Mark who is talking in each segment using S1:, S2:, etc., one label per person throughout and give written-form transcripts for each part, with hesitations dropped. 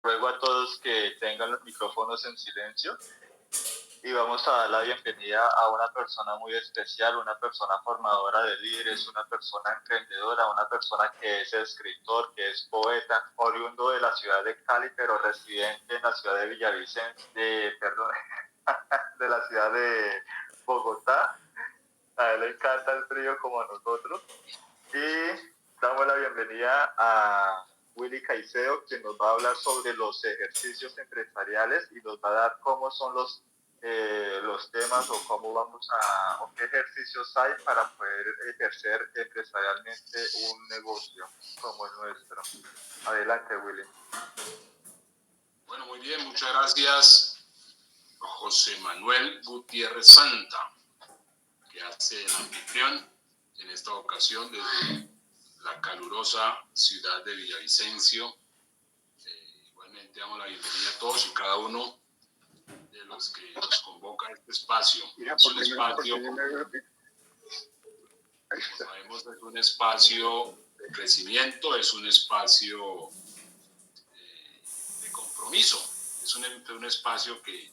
S1: Ruego a todos que tengan los micrófonos en silencio y vamos a dar la bienvenida a una persona muy especial, una persona formadora de líderes, una persona emprendedora, una persona que es escritor, que es poeta, oriundo de la ciudad de Cali, pero residente en la ciudad de Villavicencio, de la ciudad de Bogotá. A él le encanta el frío como a nosotros. Y damos la bienvenida a Willy Caicedo, quien nos va a hablar sobre los ejercicios empresariales y nos va a dar cómo son los temas o cómo o qué ejercicios hay para poder ejercer empresarialmente un negocio como el nuestro. Adelante, Willy.
S2: Bueno, muy bien, muchas gracias José Manuel Gutiérrez Santa, que hace el anfitrión en esta ocasión desde la calurosa ciudad de Villavicencio. Igualmente damos la bienvenida a todos y cada uno de los que nos convoca a este espacio. Es un espacio, como sabemos, es un espacio de crecimiento, es un espacio de compromiso, es un espacio que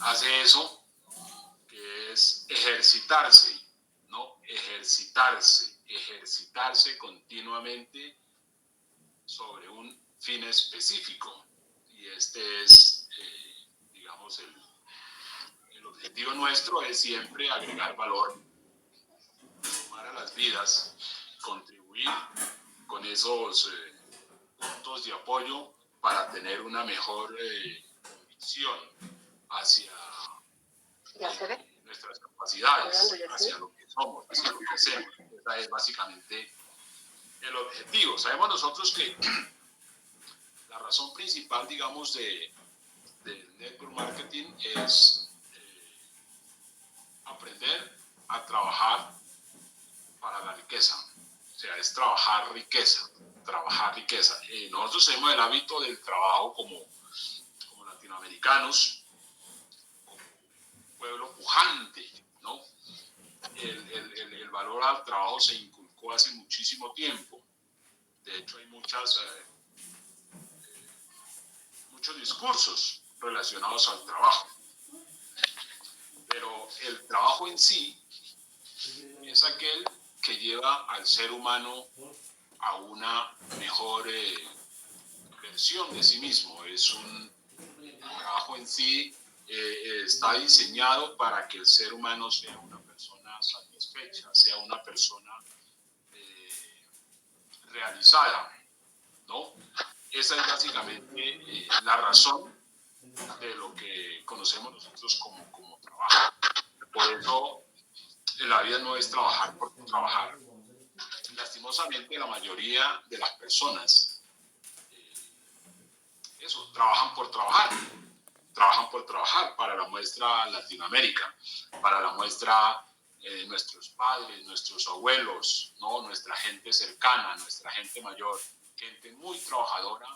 S2: hace eso, que es ejercitarse, ¿no? Ejercitarse continuamente sobre un fin específico. Y este es, digamos, el objetivo nuestro es siempre agregar valor, sumar a las vidas, contribuir con esos puntos de apoyo para tener una mejor convicción hacia nuestras capacidades, hacia lo que somos, hacia lo que hacemos. Ese es básicamente el objetivo. Sabemos nosotros que la razón principal, digamos, del network marketing es aprender a trabajar para la riqueza. O sea, es trabajar riqueza. Nosotros tenemos el hábito del trabajo como latinoamericanos, como pueblo pujante, ¿no? El valor al trabajo se inculcó hace muchísimo tiempo. De hecho, hay muchos discursos relacionados al trabajo. Pero el trabajo en sí es aquel que lleva al ser humano a una mejor versión de sí mismo. El trabajo en sí está diseñado para que el ser humano sea una persona satisfecha, sea una persona realizada, ¿no? Esa es básicamente la razón de lo que conocemos nosotros como trabajo. Por eso la vida no es trabajar por trabajar. Lastimosamente la mayoría de las personas trabajan por trabajar para la muestra Latinoamérica, para la muestra nuestros padres, nuestros abuelos, ¿no? Nuestra gente cercana, nuestra gente mayor, gente muy trabajadora,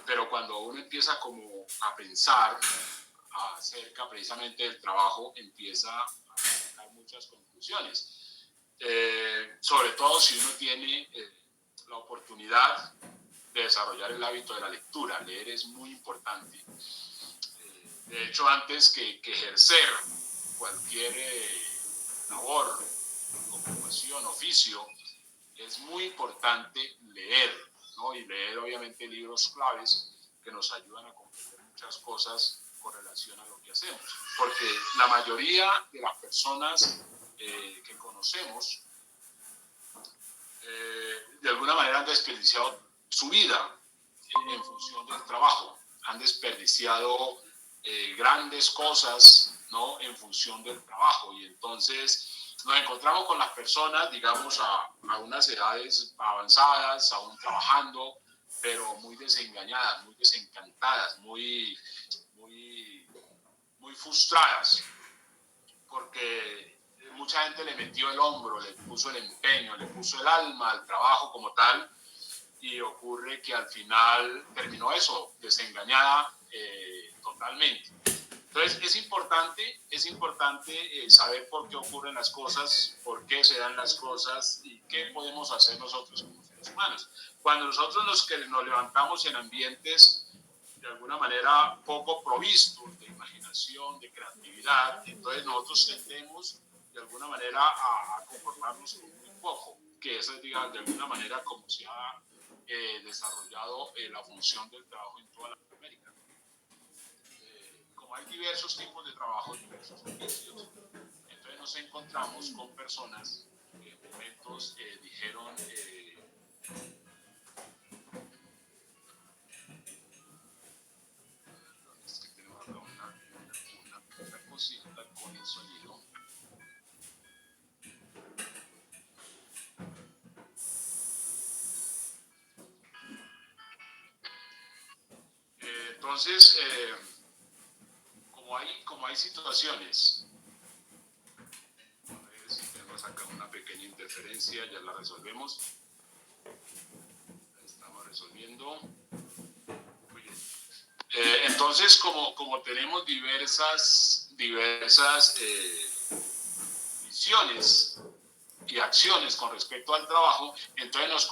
S2: pero cuando uno empieza como a pensar acerca precisamente del trabajo, empieza a sacar muchas conclusiones, sobre todo si uno tiene la oportunidad de desarrollar el hábito de la lectura. Leer es muy importante. De hecho, antes que ejercer cualquier labor, ocupación, oficio, es muy importante leer, ¿no? Y leer obviamente libros claves que nos ayudan a comprender muchas cosas con relación a lo que hacemos. Porque la mayoría de las personas que conocemos de alguna manera han desperdiciado su vida en función del trabajo, han desperdiciado grandes cosas, ¿no? En función del trabajo, y entonces nos encontramos con las personas, digamos, a unas edades avanzadas, aún trabajando, pero muy desengañadas, muy desencantadas, muy frustradas, porque mucha gente le metió el hombro, le puso el empeño, le puso el alma al trabajo como tal, y ocurre que al final terminó eso, desengañada totalmente. Entonces es importante saber por qué ocurren las cosas, por qué se dan las cosas y qué podemos hacer nosotros como seres seres humanos. Cuando nosotros nos levantamos en ambientes de alguna manera poco provistos de imaginación, de creatividad, entonces nosotros tendemos de alguna manera a conformarnos con muy poco, que esa es, digamos, de alguna manera como se ha desarrollado la función del trabajo en toda Latinoamérica. Como hay diversos tipos de trabajo, diversos oficios, entonces nos encontramos con personas que en momentos dijeron es que tenemos acá una cosita con el sonido. Entonces, como hay situaciones, a ver si tenemos acá una pequeña interferencia, ya la resolvemos. La estamos resolviendo. Muy bien. Entonces, como tenemos diversas visiones y acciones con respecto al trabajo, entonces nos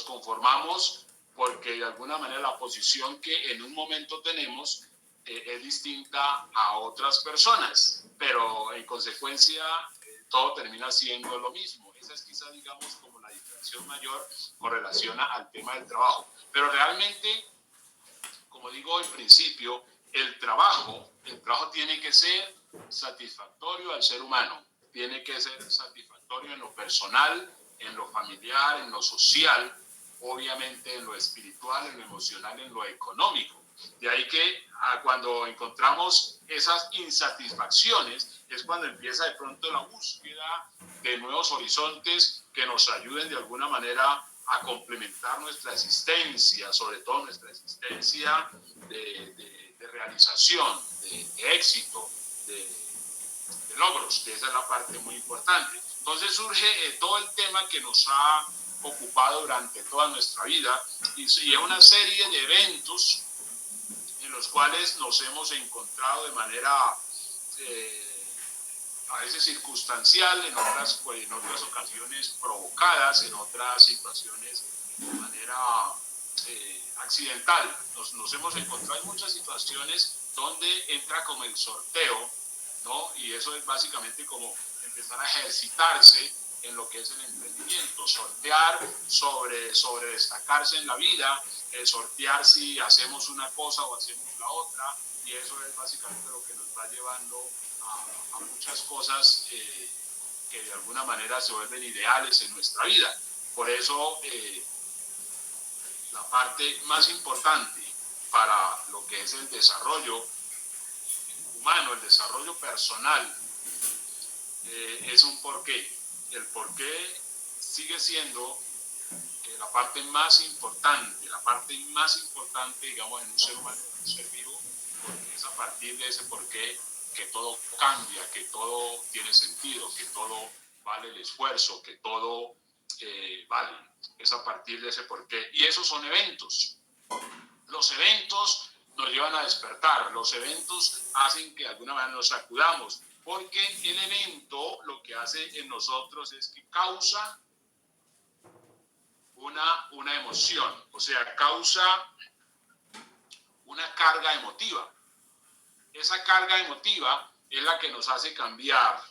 S2: conformamos porque de alguna manera la posición que en un momento tenemos es distinta a otras personas, pero en consecuencia todo termina siendo lo mismo. Esa es quizá, digamos, como la diferenciación mayor con relación al tema del trabajo. Pero realmente, como digo en principio, el trabajo tiene que ser satisfactorio al ser humano, tiene que ser satisfactorio en lo personal, en lo familiar, en lo social, obviamente en lo espiritual, en lo emocional, en lo económico. De ahí que cuando encontramos esas insatisfacciones es cuando empieza de pronto la búsqueda de nuevos horizontes que nos ayuden de alguna manera a complementar nuestra existencia, sobre todo nuestra existencia de realización, de éxito, de logros, que esa es la parte muy importante. Entonces surge todo el tema que nos ha ocupado durante toda nuestra vida y es una serie de eventos en los cuales nos hemos encontrado de manera a veces circunstancial, en otras ocasiones provocadas, en otras situaciones de manera accidental. Nos hemos encontrado en muchas situaciones donde entra como el sorteo, ¿no? Y eso es básicamente como empezar a ejercitarse en lo que es el emprendimiento, sortear sobre destacarse en la vida, sortear si hacemos una cosa o hacemos la otra, y eso es básicamente lo que nos va llevando a muchas cosas que de alguna manera se vuelven ideales en nuestra vida. Por eso la parte más importante para lo que es el desarrollo humano, el desarrollo personal, es un porqué. El porqué sigue siendo la parte más importante, digamos, en un ser humano, en un ser vivo, porque es a partir de ese porqué que todo cambia, que todo tiene sentido, que todo vale el esfuerzo, que todo vale. Es a partir de ese porqué. Y esos son eventos. Los eventos nos llevan a despertar, los eventos hacen que de alguna manera nos sacudamos, porque el evento lo que hace en nosotros es que causa una emoción, o sea, causa una carga emotiva. Esa carga emotiva es la que nos hace cambiar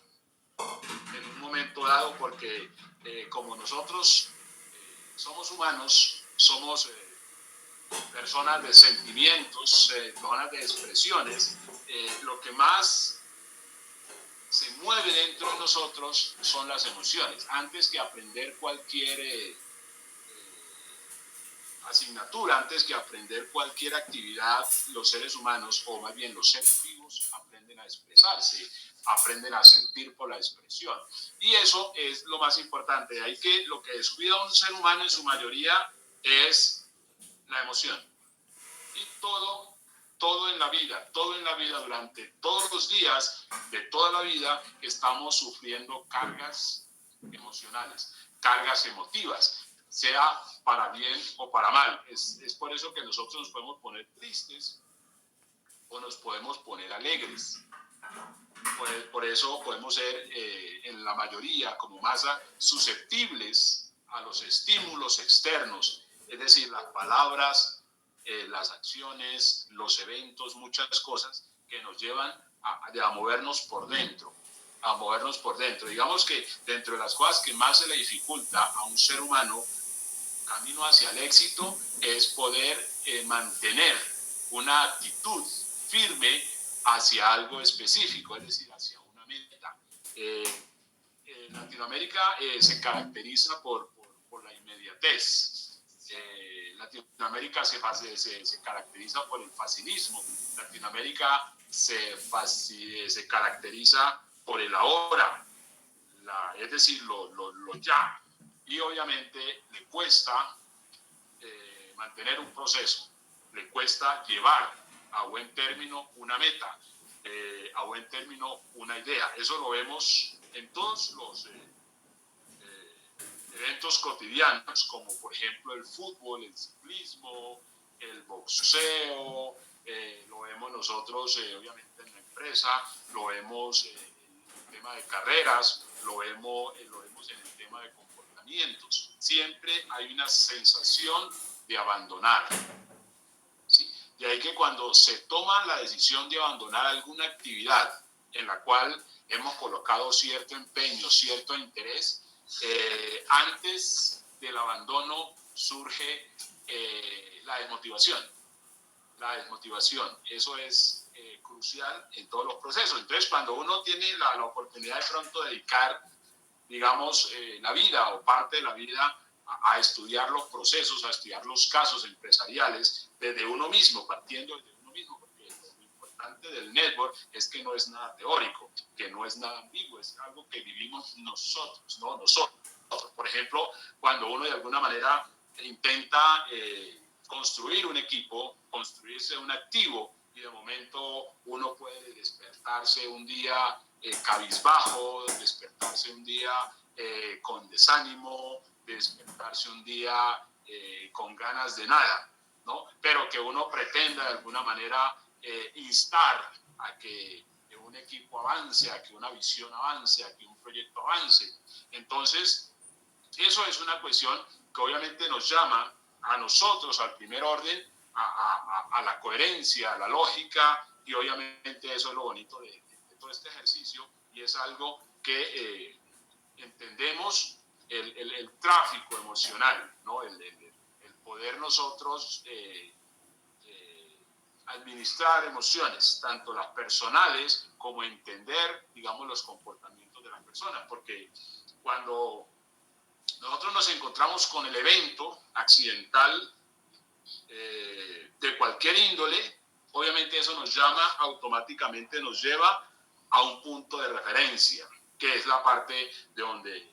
S2: en un momento dado, porque como nosotros somos humanos, somos personas de sentimientos, personas de expresiones, lo que más se mueve dentro de nosotros son las emociones. Antes que aprender cualquier asignatura, antes que aprender cualquier actividad, los seres humanos, o más bien los seres vivos, aprenden a expresarse, aprenden a sentir por la expresión. Y eso es lo más importante. De ahí que lo que descuida un ser humano en su mayoría es la emoción. Y todo en la vida, durante todos los días de toda la vida, estamos sufriendo cargas emocionales, cargas emotivas, sea para bien o para mal. Es por eso que nosotros nos podemos poner tristes o nos podemos poner alegres. Por eso podemos ser en la mayoría como masa susceptibles a los estímulos externos, es decir, las palabras, las acciones, los eventos, muchas cosas que nos llevan a movernos por dentro, a movernos por dentro. Digamos que dentro de las cosas que más se le dificulta a un ser humano camino hacia el éxito es poder mantener una actitud firme hacia algo específico, es decir, hacia una meta. Latinoamérica se caracteriza por la inmediatez. Latinoamérica se caracteriza por el facilismo. Latinoamérica se caracteriza por el ahora, es decir, lo ya. Y obviamente le cuesta mantener un proceso, le cuesta llevar a buen término una meta, a buen término una idea. Eso lo vemos en todos los eventos cotidianos, como por ejemplo el fútbol, el ciclismo, el boxeo, lo vemos nosotros obviamente en la empresa, lo vemos en el tema de carreras, lo vemos en el tema de comportamientos. Siempre hay una sensación de abandonar, ¿sí? De ahí que cuando se toma la decisión de abandonar alguna actividad en la cual hemos colocado cierto empeño, cierto interés, antes del abandono surge la desmotivación. La desmotivación, eso es crucial en todos los procesos. Entonces, cuando uno tiene la oportunidad de pronto dedicar, digamos, la vida o parte de la vida a estudiar los procesos, a estudiar los casos empresariales desde uno mismo, partiendo desde uno mismo, porque lo importante del network es que no es nada teórico, que no es nada ambiguo, es algo que vivimos nosotros, ¿no? Nosotros. Por ejemplo, cuando uno de alguna manera intenta construir un equipo, construirse un activo, y de momento uno puede despertarse un día cabizbajo, despertarse un día con desánimo, despertarse un día con ganas de nada, ¿no? Pero que uno pretenda de alguna manera instar a que un equipo avance, a que una visión avance, a que un proyecto avance. Entonces, eso es una cuestión que obviamente nos llama a nosotros, al primer orden, a la coherencia, a la lógica, y obviamente eso es lo bonito de todo este ejercicio, y es algo que entendemos el tráfico emocional, ¿no? El poder nosotros administrar emociones, tanto las personales como entender, digamos, los comportamientos de las personas, porque cuando nosotros nos encontramos con el evento accidental de cualquier índole, obviamente eso nos llama, automáticamente nos lleva a un punto de referencia, que es la parte de donde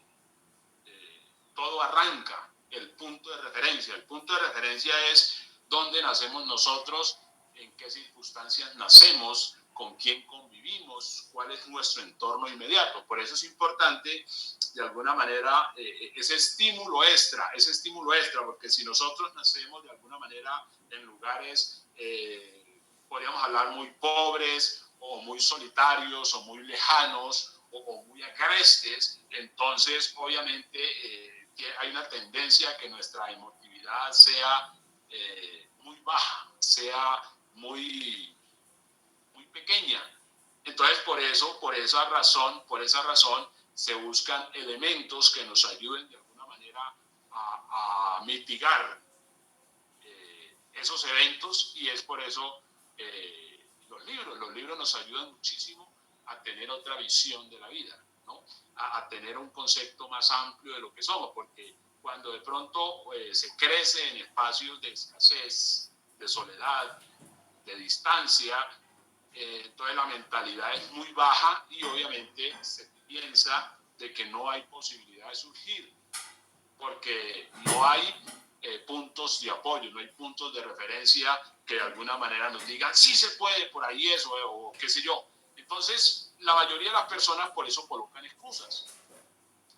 S2: todo arranca, el punto de referencia. El punto de referencia es dónde nacemos nosotros, en qué circunstancias nacemos, con quién convivimos, cuál es nuestro entorno inmediato. Por eso es importante, de alguna manera, ese estímulo extra, porque si nosotros nacemos de alguna manera en lugares, podríamos hablar muy pobres, o muy solitarios, o muy lejanos, o muy agrestes, entonces obviamente hay una tendencia a que nuestra emotividad sea muy baja, sea muy pequeña. Entonces por esa razón se buscan elementos que nos ayuden de alguna manera a mitigar esos eventos, y es por eso los libros nos ayudan muchísimo a tener otra visión de la vida, ¿no? A tener un concepto más amplio de lo que somos, porque cuando de pronto se crece en espacios de escasez, de soledad, de distancia, entonces la mentalidad es muy baja y obviamente se piensa de que no hay posibilidad de surgir, porque no hay puntos de apoyo, no hay puntos de referencia que de alguna manera nos digan, sí se puede, por ahí eso, o qué sé yo. Entonces, la mayoría de las personas por eso colocan excusas.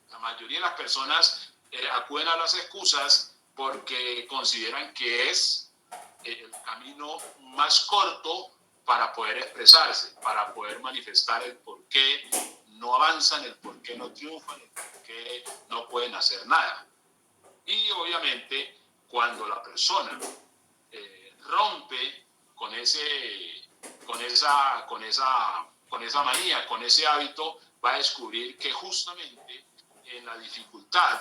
S2: La mayoría de las personas acuden a las excusas porque consideran que es el camino más corto para poder expresarse, para poder manifestar el por qué no avanzan, el por qué no triunfan, el por qué no pueden hacer nada. Y obviamente cuando la persona rompe con esa manía, con ese hábito, va a descubrir que justamente en la dificultad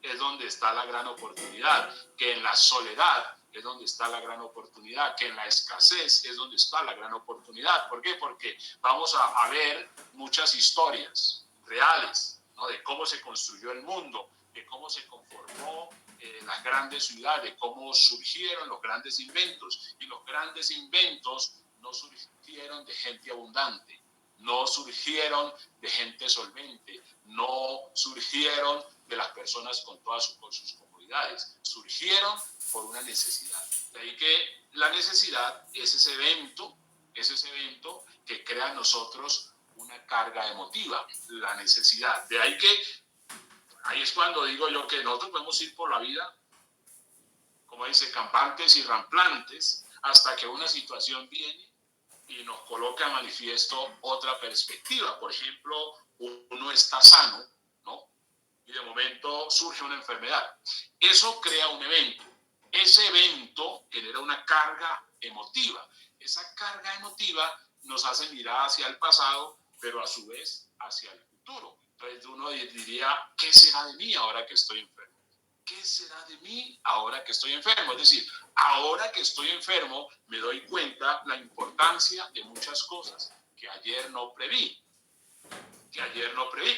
S2: es donde está la gran oportunidad, que en la soledad es donde está la gran oportunidad, que en la escasez es donde está la gran oportunidad. ¿Por qué? Porque vamos a ver muchas historias reales, ¿no? De cómo se construyó el mundo, de cómo se conformó las grandes ciudades, de cómo surgieron los grandes inventos. Y los grandes inventos no surgieron de gente abundante, no surgieron de gente solvente, no surgieron de las personas con todas sus comodidades, surgieron por una necesidad. De ahí que la necesidad es ese evento que crea en nosotros una carga emotiva, la necesidad. De ahí que ahí es cuando digo yo que nosotros podemos ir por la vida, como dice, campantes y ramplantes, hasta que una situación viene y nos coloca a manifiesto otra perspectiva. Por ejemplo, uno está sano, ¿no? Y de momento surge una enfermedad. Eso crea un evento. Ese evento genera una carga emotiva. Esa carga emotiva nos hace mirar hacia el pasado, pero a su vez hacia el futuro. Entonces uno diría, ¿qué será de mí ahora que estoy enfermo? ¿Qué será de mí ahora que estoy enfermo? Es decir, ahora que estoy enfermo me doy cuenta la importancia de muchas cosas que ayer no preví.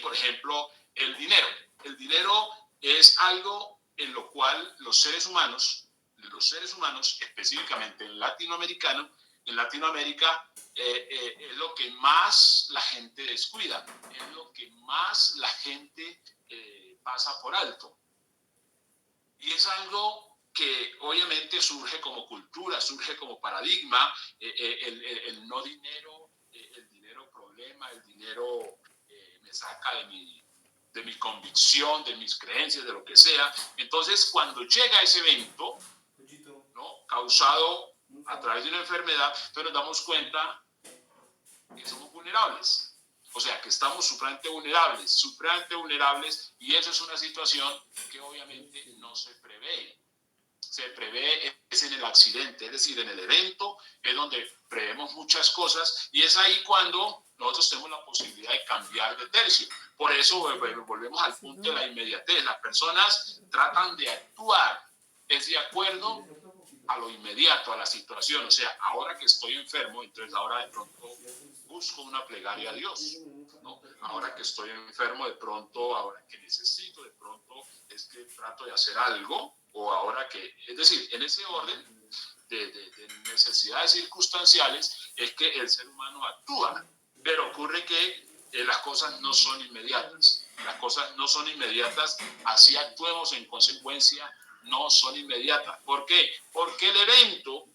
S2: Por ejemplo, el dinero. El dinero es algo en lo cual los seres humanos, específicamente en Latinoamérica, es lo que más la gente descuida, es lo que más la gente pasa por alto. Y es algo que obviamente surge como cultura, surge como paradigma, el no dinero, el dinero problema, el dinero me saca de mi convicción, de mis creencias, de lo que sea. Entonces, cuando llega ese evento, ¿no? Causado a través de una enfermedad, entonces nos damos cuenta que somos vulnerables. O sea, que estamos supremamente vulnerables, y eso es una situación que obviamente no se prevé. Se prevé es en el accidente, es decir, en el evento es donde prevemos muchas cosas, y es ahí cuando nosotros tenemos la posibilidad de cambiar de tercio. Por eso volvemos al punto de la inmediatez. Las personas tratan de actuar es de acuerdo a lo inmediato, a la situación. O sea, ahora que estoy enfermo, entonces ahora de pronto busco una plegaria a Dios, ¿no? Ahora que estoy enfermo, de pronto, ahora que necesito, de pronto es que trato de hacer algo, o ahora que, es decir, en ese orden de necesidades circunstanciales es que el ser humano actúa, pero ocurre que las cosas no son inmediatas. Las cosas no son inmediatas, así actuemos en consecuencia, no son inmediatas. ¿Por qué? Porque el evento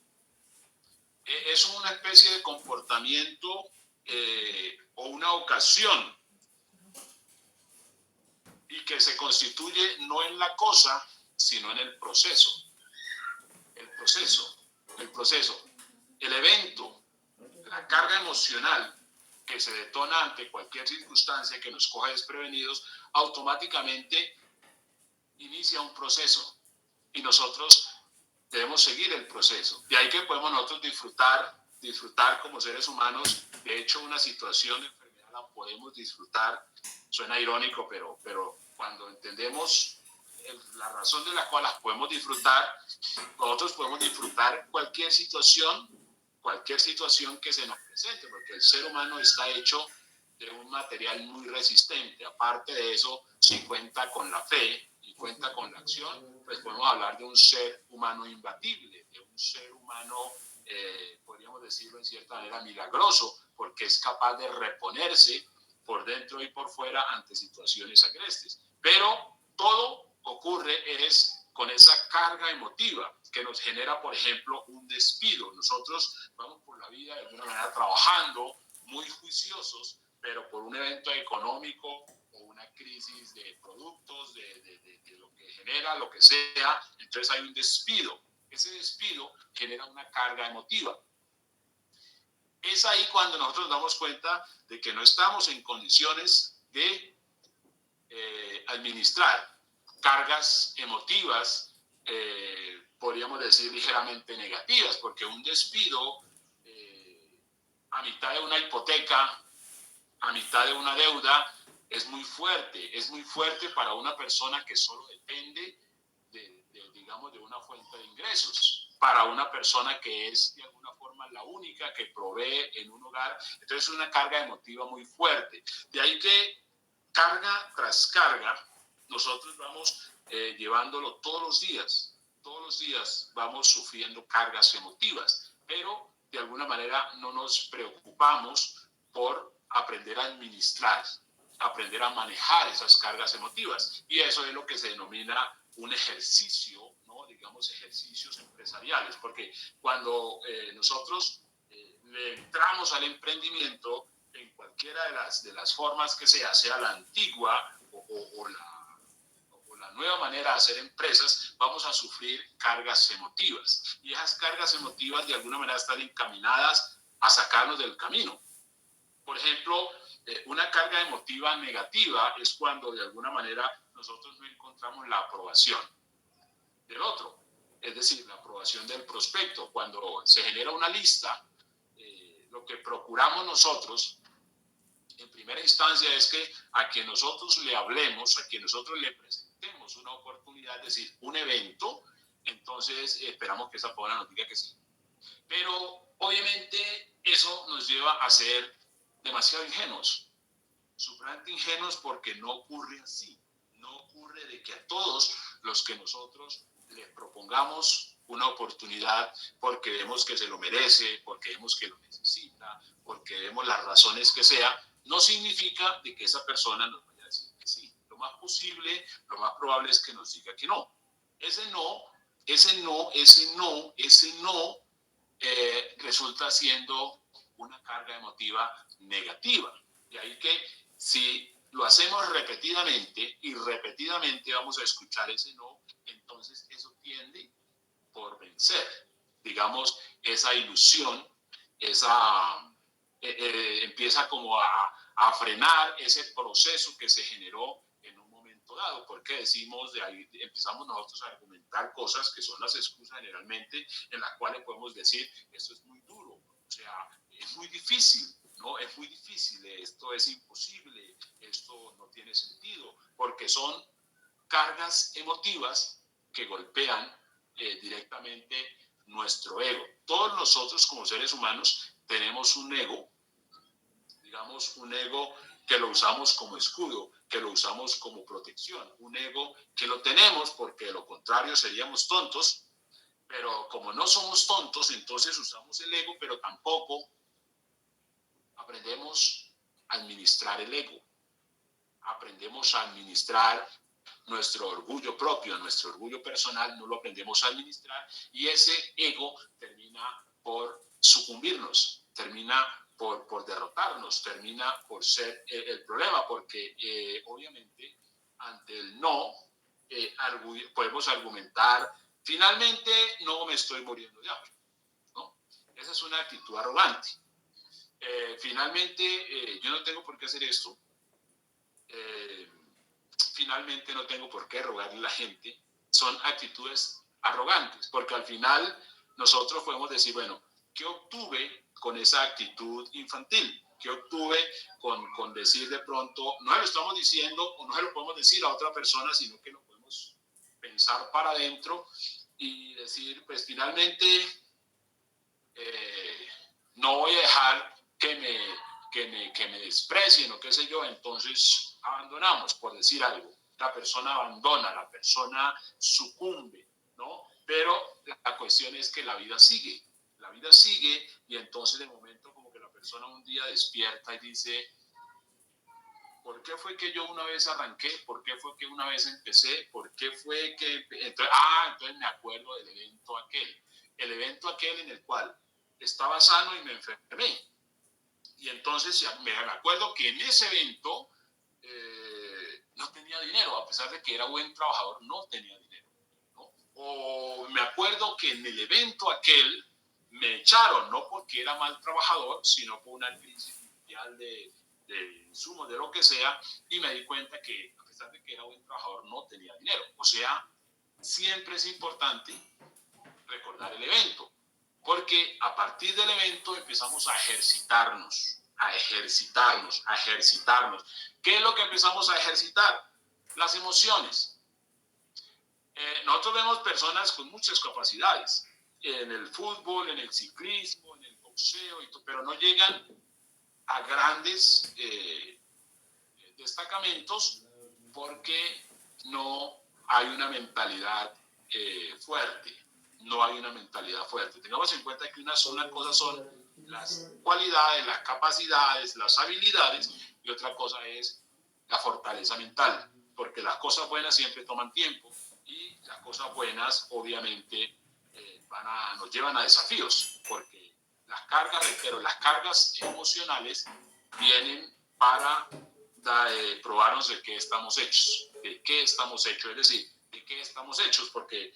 S2: es una especie de comportamiento o una ocasión, y que se constituye no en la cosa, sino en el proceso. El evento, la carga emocional que se detona ante cualquier circunstancia que nos coja desprevenidos, automáticamente inicia un proceso, y nosotros debemos seguir el proceso. De ahí que podemos nosotros disfrutar como seres humanos. De hecho, una situación de enfermedad la podemos disfrutar. Suena irónico, pero cuando entendemos la razón de la cual las podemos disfrutar, nosotros podemos disfrutar cualquier situación que se nos presente, porque el ser humano está hecho de un material muy resistente. Aparte de eso, si cuenta con la fe y cuenta con la acción, pues podemos hablar de un ser humano imbatible, de un ser humano, podríamos decirlo en cierta manera, milagroso, porque es capaz de reponerse por dentro y por fuera ante situaciones agrestes. Pero todo ocurre es con esa carga emotiva que nos genera, por ejemplo, un despido. Nosotros vamos por la vida de alguna manera trabajando, muy juiciosos, pero por un evento económico o una crisis de productos, de lo que genera, lo que sea, entonces hay un despido. Ese despido genera una carga emotiva. Es ahí cuando nosotros nos damos cuenta de que no estamos en condiciones de administrar cargas emotivas, podríamos decir ligeramente negativas, porque un despido a mitad de una hipoteca, a mitad de una deuda, es muy fuerte para una persona que solo depende digamos, de una fuente de ingresos, para una persona que es de alguna forma la única que provee en un hogar. Entonces es una carga emotiva muy fuerte. De ahí que carga tras carga, nosotros vamos llevándolo todos los días vamos sufriendo cargas emotivas, pero de alguna manera no nos preocupamos por aprender a administrar, aprender a manejar esas cargas emotivas. Y eso es lo que se denomina un ejercicio, ¿no? Digamos, ejercicios empresariales, porque cuando nosotros le entramos al emprendimiento en cualquiera de las formas que sea la antigua o la nueva manera de hacer empresas, vamos a sufrir cargas emotivas. Y esas cargas emotivas de alguna manera están encaminadas a sacarnos del camino. Por ejemplo, una carga emotiva negativa es cuando de alguna manera nosotros no encontramos la aprobación del otro, es decir, la aprobación del prospecto. Cuando se genera una lista, lo que procuramos nosotros en primera instancia es que a quien nosotros le hablemos, a quien nosotros le presentemos una oportunidad, es decir, un evento, entonces esperamos que esa persona nos diga que sí. Pero obviamente eso nos lleva a ser demasiado ingenuos, supremamente ingenuos, porque no ocurre así. No ocurre de que a todos los que nosotros les propongamos una oportunidad porque vemos que se lo merece, porque vemos que lo necesita, porque vemos las razones que sea, no significa de que esa persona nos vaya a decir que sí. Lo más posible, lo más probable es que nos diga que no. Ese no resulta siendo una carga emotiva negativa. De ahí que si lo hacemos repetidamente y repetidamente vamos a escuchar ese no, entonces eso tiende por vencer. Digamos, esa ilusión, empieza como a frenar ese proceso que se generó en un momento dado, porque decimos, de ahí empezamos nosotros a argumentar cosas que son las excusas generalmente, en las cuales podemos decir, esto es muy duro, o sea, es muy difícil, ¿no? Es muy difícil, esto es imposible, esto no tiene sentido, porque son cargas emotivas que golpean directamente nuestro ego. Todos nosotros como seres humanos tenemos un ego, digamos un ego que lo usamos como escudo, que lo usamos como protección, un ego que lo tenemos porque de lo contrario seríamos tontos, pero como no somos tontos, entonces usamos el ego, pero tampoco aprendemos a administrar el ego, aprendemos a administrar nuestro orgullo propio, nuestro orgullo personal, no lo aprendemos a administrar y ese ego termina por sucumbirnos, termina por derrotarnos, termina por ser el problema, porque obviamente ante el no podemos argumentar, finalmente no me estoy muriendo de hambre, ¿no? Esa es una actitud arrogante. Finalmente yo no tengo por qué hacer esto. Finalmente no tengo por qué rogarle a la gente. Son actitudes arrogantes, porque al final nosotros podemos decir, bueno, ¿qué obtuve con esa actitud infantil? ¿Qué obtuve con decir de pronto, no se lo estamos diciendo o no se lo podemos decir a otra persona, sino que lo podemos pensar para adentro y decir, pues finalmente no voy a dejar que me desprecien o qué sé yo, entonces abandonamos, por decir algo. La persona abandona, la persona sucumbe, ¿no? Pero la cuestión es que la vida sigue y entonces de momento como que la persona un día despierta y dice, ¿por qué fue que yo una vez arranqué? ¿Por qué fue que una vez empecé? ¿Por qué fue que...? Entonces me acuerdo del evento aquel. El evento aquel en el cual estaba sano y me enfermé. Y entonces me acuerdo que en ese evento no tenía dinero, a pesar de que era buen trabajador, no tenía dinero, ¿no? O me acuerdo que en el evento aquel me echaron, no porque era mal trabajador, sino por una crisis mundial de insumos, de lo que sea, y me di cuenta que a pesar de que era buen trabajador, no tenía dinero. O sea, siempre es importante recordar el evento, porque a partir del evento empezamos a ejercitarnos, a ejercitarnos, a ejercitarnos. ¿Qué es lo que empezamos a ejercitar? Las emociones. Nosotros vemos personas con muchas capacidades, en el fútbol, en el ciclismo, en el boxeo, pero no llegan a grandes destacamentos porque no hay una mentalidad fuerte. No hay una mentalidad fuerte. Tengamos en cuenta que una cosa son las cualidades, las capacidades, las habilidades, y otra cosa es la fortaleza mental, porque las cosas buenas siempre toman tiempo y las cosas buenas obviamente nos llevan a desafíos, porque las cargas, reitero, las cargas emocionales vienen para probarnos de qué estamos hechos, es decir, de qué estamos hechos, porque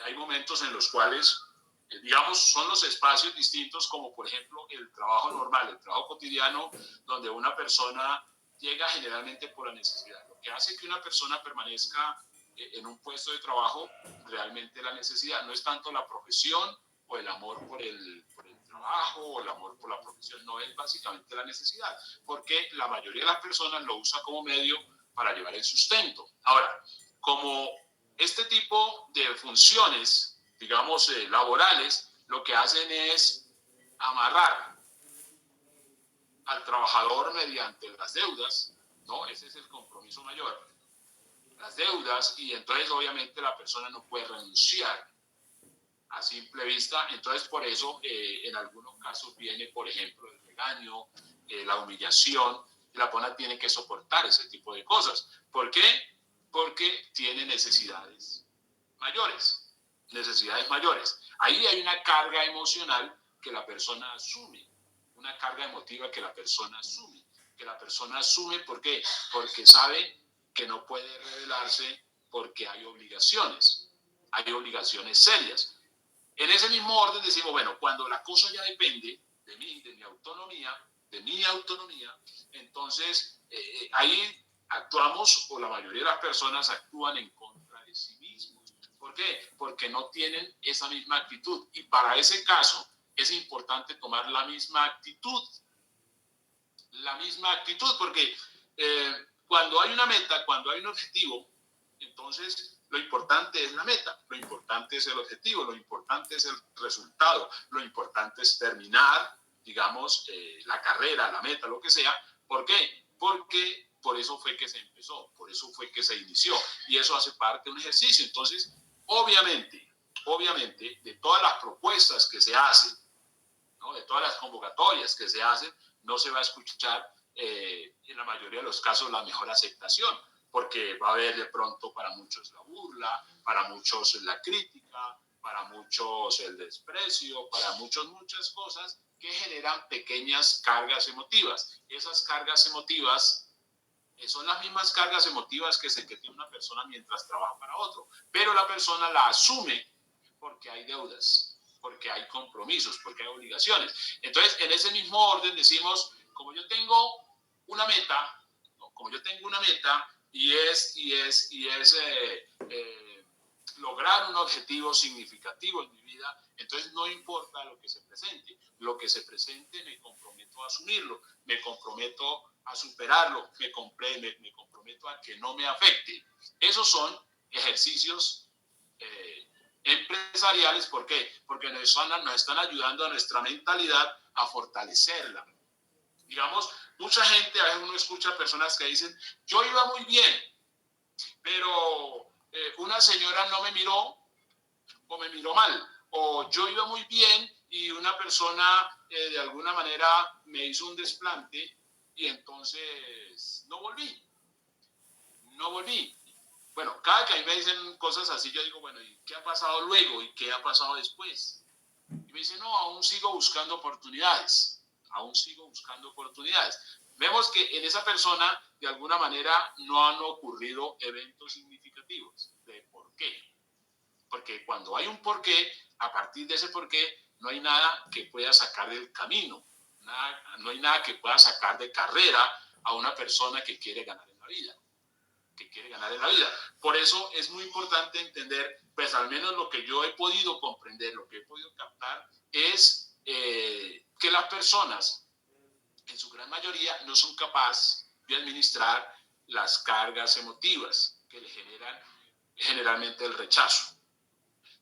S2: hay momentos en los cuales, digamos, son los espacios distintos, como por ejemplo el trabajo normal, el trabajo cotidiano, donde una persona llega generalmente por la necesidad. Lo que hace que una persona permanezca en un puesto de trabajo, realmente la necesidad, no es tanto la profesión o el amor por el trabajo o el amor por la profesión, no, es básicamente la necesidad, porque la mayoría de las personas lo usa como medio para llevar el sustento. Ahora, como este tipo de funciones, digamos, laborales, lo que hacen es amarrar al trabajador mediante las deudas, ¿no? Ese es el compromiso mayor, las deudas, y entonces obviamente la persona no puede renunciar a simple vista. Entonces por eso en algunos casos viene, por ejemplo, el regaño, la humillación, y la persona tiene que soportar ese tipo de cosas. ¿Por qué? Porque tiene necesidades mayores, necesidades mayores. Ahí hay una carga emocional que la persona asume, una carga emotiva que la persona asume, ¿por qué? Porque sabe que no puede rebelarse, porque hay obligaciones serias. En ese mismo orden decimos, bueno, cuando la cosa ya depende de mí, de mi autonomía, entonces ahí actuamos, o la mayoría de las personas actúan en contra de sí mismos. ¿Por qué? Porque no tienen esa misma actitud. Y para ese caso es importante tomar la misma actitud, porque cuando hay una meta, cuando hay un objetivo, entonces lo importante es la meta, lo importante es el objetivo, lo importante es el resultado, lo importante es terminar, digamos, la carrera, la meta, lo que sea. ¿Por qué? Porque por eso fue que se empezó, por eso fue que se inició, y eso hace parte de un ejercicio. Entonces, obviamente, de todas las propuestas que se hacen, ¿no?, de todas las convocatorias que se hacen, no se va a escuchar en la mayoría de los casos la mejor aceptación, porque va a haber de pronto para muchos la burla, para muchos la crítica, para muchos el desprecio, para muchas cosas que generan pequeñas cargas emotivas. Esas cargas emotivas son las mismas cargas emotivas que tiene una persona mientras trabaja para otro, pero la persona la asume porque hay deudas, porque hay compromisos, porque hay obligaciones. Entonces, en ese mismo orden decimos, como yo tengo una meta, y es lograr un objetivo significativo en mi vida, entonces no importa lo que se presente me comprometo a asumirlo, me comprometo a superarlo, me comprometo a que no me afecte. Esos son ejercicios empresariales. ¿Por qué? Porque nos están ayudando a nuestra mentalidad a fortalecerla. Digamos, mucha gente, a veces uno escucha personas que dicen, yo iba muy bien, pero una señora no me miró o me miró mal, o yo iba muy bien y una persona de alguna manera me hizo un desplante y entonces no volví. Bueno, cada que a mí me dicen cosas así, yo digo, bueno, ¿y qué ha pasado luego? ¿Y qué ha pasado después? Y me dicen, no, aún sigo buscando oportunidades. Vemos que en esa persona, de alguna manera, no han ocurrido eventos significativos. ¿De por qué? Porque cuando hay un porqué, a partir de ese porqué, no hay nada que pueda sacar del camino. No hay nada que pueda sacar de carrera a una persona que quiere ganar en la vida. que quiere ganar en la vida. Por eso es muy importante entender, pues al menos lo que yo he podido comprender, lo que he podido captar, es que las personas, en su gran mayoría, no son capaces de administrar las cargas emotivas que le generan generalmente el rechazo.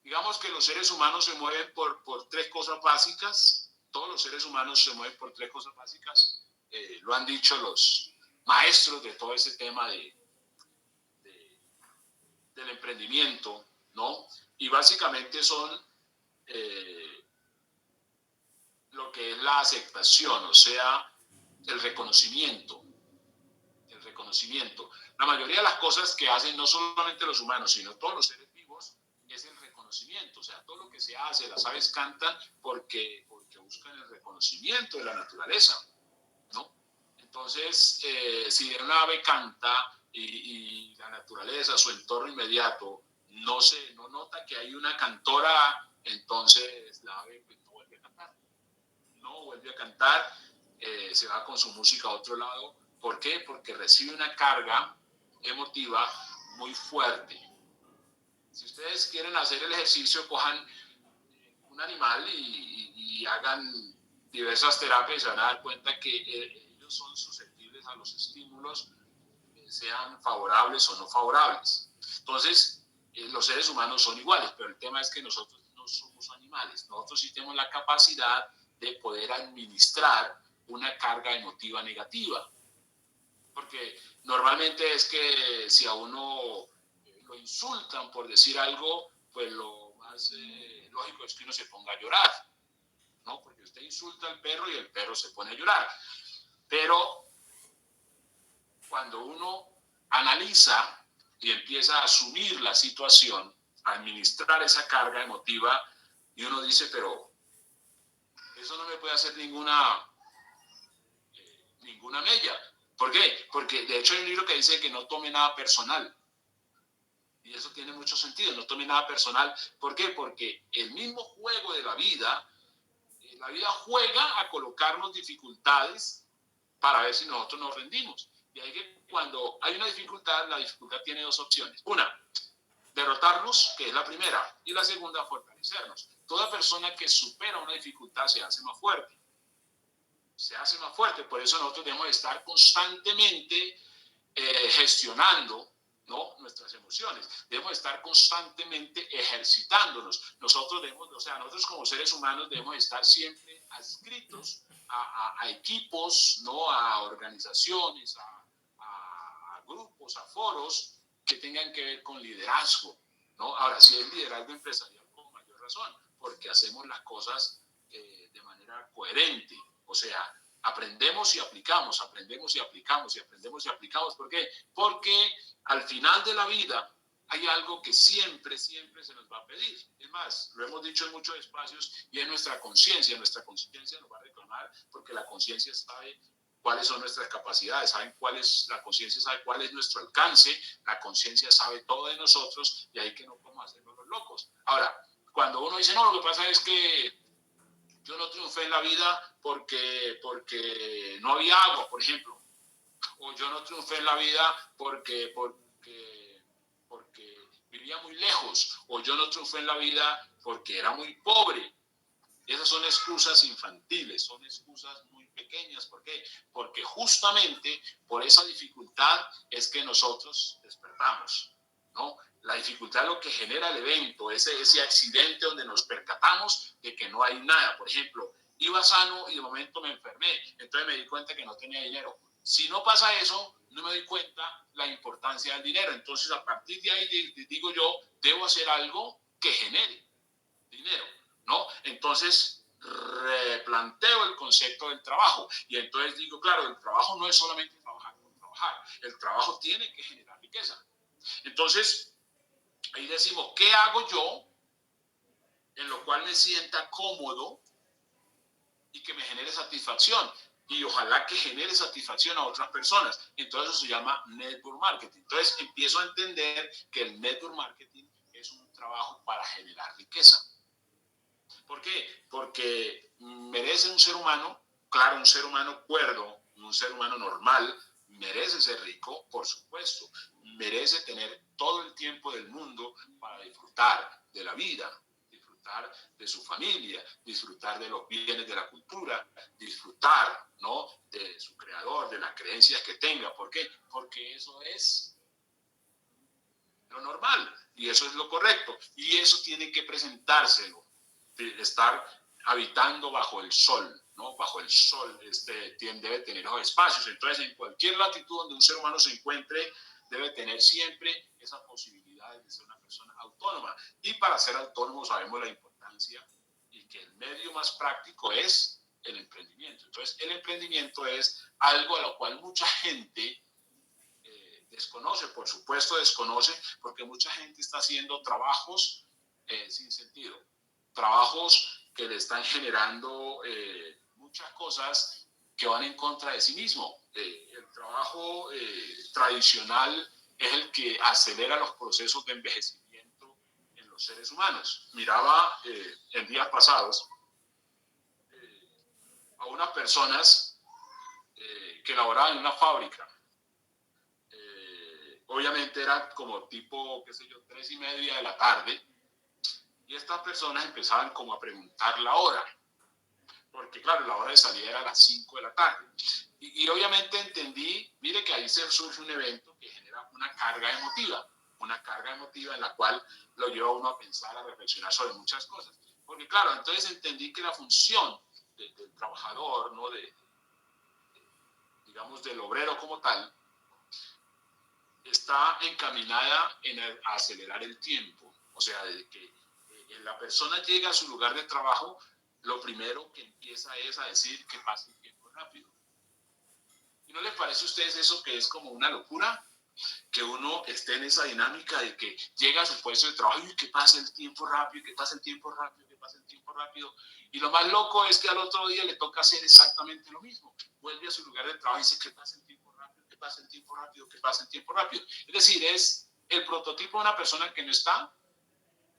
S2: Digamos que los seres humanos se mueven por tres cosas básicas. Todos los seres humanos se mueven por tres cosas básicas. Lo han dicho los maestros de todo ese tema del emprendimiento, ¿no? Y básicamente son lo que es la aceptación, o sea, el reconocimiento. El reconocimiento. La mayoría de las cosas que hacen no solamente los humanos, sino todos los seres vivos, es el reconocimiento. O sea, todo lo que se hace, las aves cantan porque buscan el reconocimiento de la naturaleza, ¿no? Entonces, si una ave canta y la naturaleza, su entorno inmediato, no nota que hay una cantora, entonces la ave pues, no vuelve a cantar. No vuelve a cantar, se va con su música a otro lado. ¿Por qué? Porque recibe una carga emotiva muy fuerte. Si ustedes quieren hacer el ejercicio, cojan un animal y hagan diversas terapias y se van a dar cuenta que ellos son susceptibles a los estímulos, sean favorables o no favorables. Entonces, los seres humanos son iguales, pero el tema es que nosotros no somos animales. Nosotros sí tenemos la capacidad de poder administrar una carga emotiva negativa. Porque normalmente es que si a uno lo insultan por decir algo, pues lo más lógico es que uno se ponga a llorar, ¿no? Porque usted insulta al perro y el perro se pone a llorar. Pero cuando uno analiza y empieza a asumir la situación, a administrar esa carga emotiva, y uno dice, pero eso no me puede hacer ninguna mella. ¿Por qué? Porque de hecho hay un libro que dice que no tome nada personal. Y eso tiene mucho sentido, no tome nada personal. ¿Por qué? Porque el mismo juego de la vida juega a colocarnos dificultades para ver si nosotros nos rendimos. De ahí que cuando hay una dificultad, la dificultad tiene dos opciones. Una, derrotarnos, que es la primera, y la segunda, fortalecernos. Toda persona que supera una dificultad se hace más fuerte. Se hace más fuerte, por eso nosotros debemos estar constantemente gestionando, ¿no?, nuestras emociones. Debemos estar constantemente ejercitándonos. Nosotros como seres humanos debemos estar siempre adscritos a equipos, ¿no?, a organizaciones, a grupos, a foros que tengan que ver con liderazgo, ¿no? Ahora, si es liderazgo empresarial, con mayor razón, porque hacemos las cosas de manera coherente. O sea, aprendemos y aplicamos, aprendemos y aplicamos y aprendemos y aplicamos. ¿Por qué? Porque al final de la vida hay algo que siempre, siempre se nos va a pedir. Es más, lo hemos dicho en muchos espacios y es nuestra conciencia. Nuestra conciencia nos va a reclamar porque la conciencia sabe cuáles son nuestras capacidades, la conciencia sabe cuál es nuestro alcance, la conciencia sabe todo de nosotros y ahí que no podemos hacernos los locos. Ahora, cuando uno dice, no, lo que pasa es que yo no triunfé en la vida porque no había agua, por ejemplo. O yo no triunfé en la vida porque vivía muy lejos. O yo no triunfé en la vida porque era muy pobre. Esas son excusas infantiles, son excusas muy pequeñas. ¿Por qué? Porque justamente por esa dificultad es que nosotros despertamos, ¿no? La dificultad es lo que genera el evento, ese accidente donde nos percatamos de que no hay nada. Por ejemplo, iba sano y de momento me enfermé, entonces me di cuenta que no tenía dinero. Si no pasa eso, no me doy cuenta la importancia del dinero. Entonces, a partir de ahí, digo yo, debo hacer algo que genere dinero, ¿no? Entonces, replanteo el concepto del trabajo y entonces digo, claro, el trabajo no es solamente trabajar por trabajar, el trabajo tiene que generar riqueza. Entonces, ahí decimos, ¿qué hago yo en lo cual me sienta cómodo y que me genere satisfacción? Y ojalá que genere satisfacción a otras personas. Entonces eso se llama network marketing. Entonces empiezo a entender que el network marketing es un trabajo para generar riqueza. ¿Por qué? Porque merece un ser humano, claro, un ser humano cuerdo, un ser humano normal, merece ser rico, por supuesto. merece tener todo el tiempo del mundo para disfrutar de la vida, disfrutar de su familia, disfrutar de los bienes de la cultura, disfrutar, ¿no?, de su creador, de las creencias que tenga. ¿Por qué? Porque eso es lo normal y eso es lo correcto. Y eso tiene que presentárselo, estar habitando bajo el sol, ¿no? Bajo el sol debe tener los espacios. Entonces, en cualquier latitud donde un ser humano se encuentre, debe tener siempre esa posibilidad de ser una persona autónoma. Y para ser autónomo sabemos la importancia y que el medio más práctico es el emprendimiento. Entonces, el emprendimiento es algo a lo cual mucha gente desconoce, por supuesto desconoce, porque mucha gente está haciendo trabajos sin sentido, trabajos que le están generando muchas cosas que van en contra de sí mismo. El trabajo tradicional es el que acelera los procesos de envejecimiento en los seres humanos. Miraba en días pasados a unas personas que laboraban en una fábrica. Obviamente era como tipo, qué sé yo, 3:30 de la tarde, y estas personas empezaban como a preguntar la hora, porque claro, la hora de salida era a las 5 de la tarde. Y obviamente entendí, mire que ahí se surge un evento que genera una carga emotiva en la cual lo lleva a uno a pensar, a reflexionar sobre muchas cosas. Porque claro, entonces entendí que la función del trabajador, ¿no?, digamos, del obrero como tal, está encaminada a acelerar el tiempo. O sea, desde que la persona llega a su lugar de trabajo, lo primero que empieza es a decir que pase el tiempo rápido. ¿Y no le parece a ustedes eso que es como una locura? Que uno esté en esa dinámica de que llega a su puesto de trabajo y que pase el tiempo rápido, que pase el tiempo rápido, que pase el tiempo rápido. Y lo más loco es que al otro día le toca hacer exactamente lo mismo. Vuelve a su lugar de trabajo y dice que pase el tiempo rápido, que pase el tiempo rápido, que pase el tiempo rápido. Es decir, es el prototipo de una persona que no está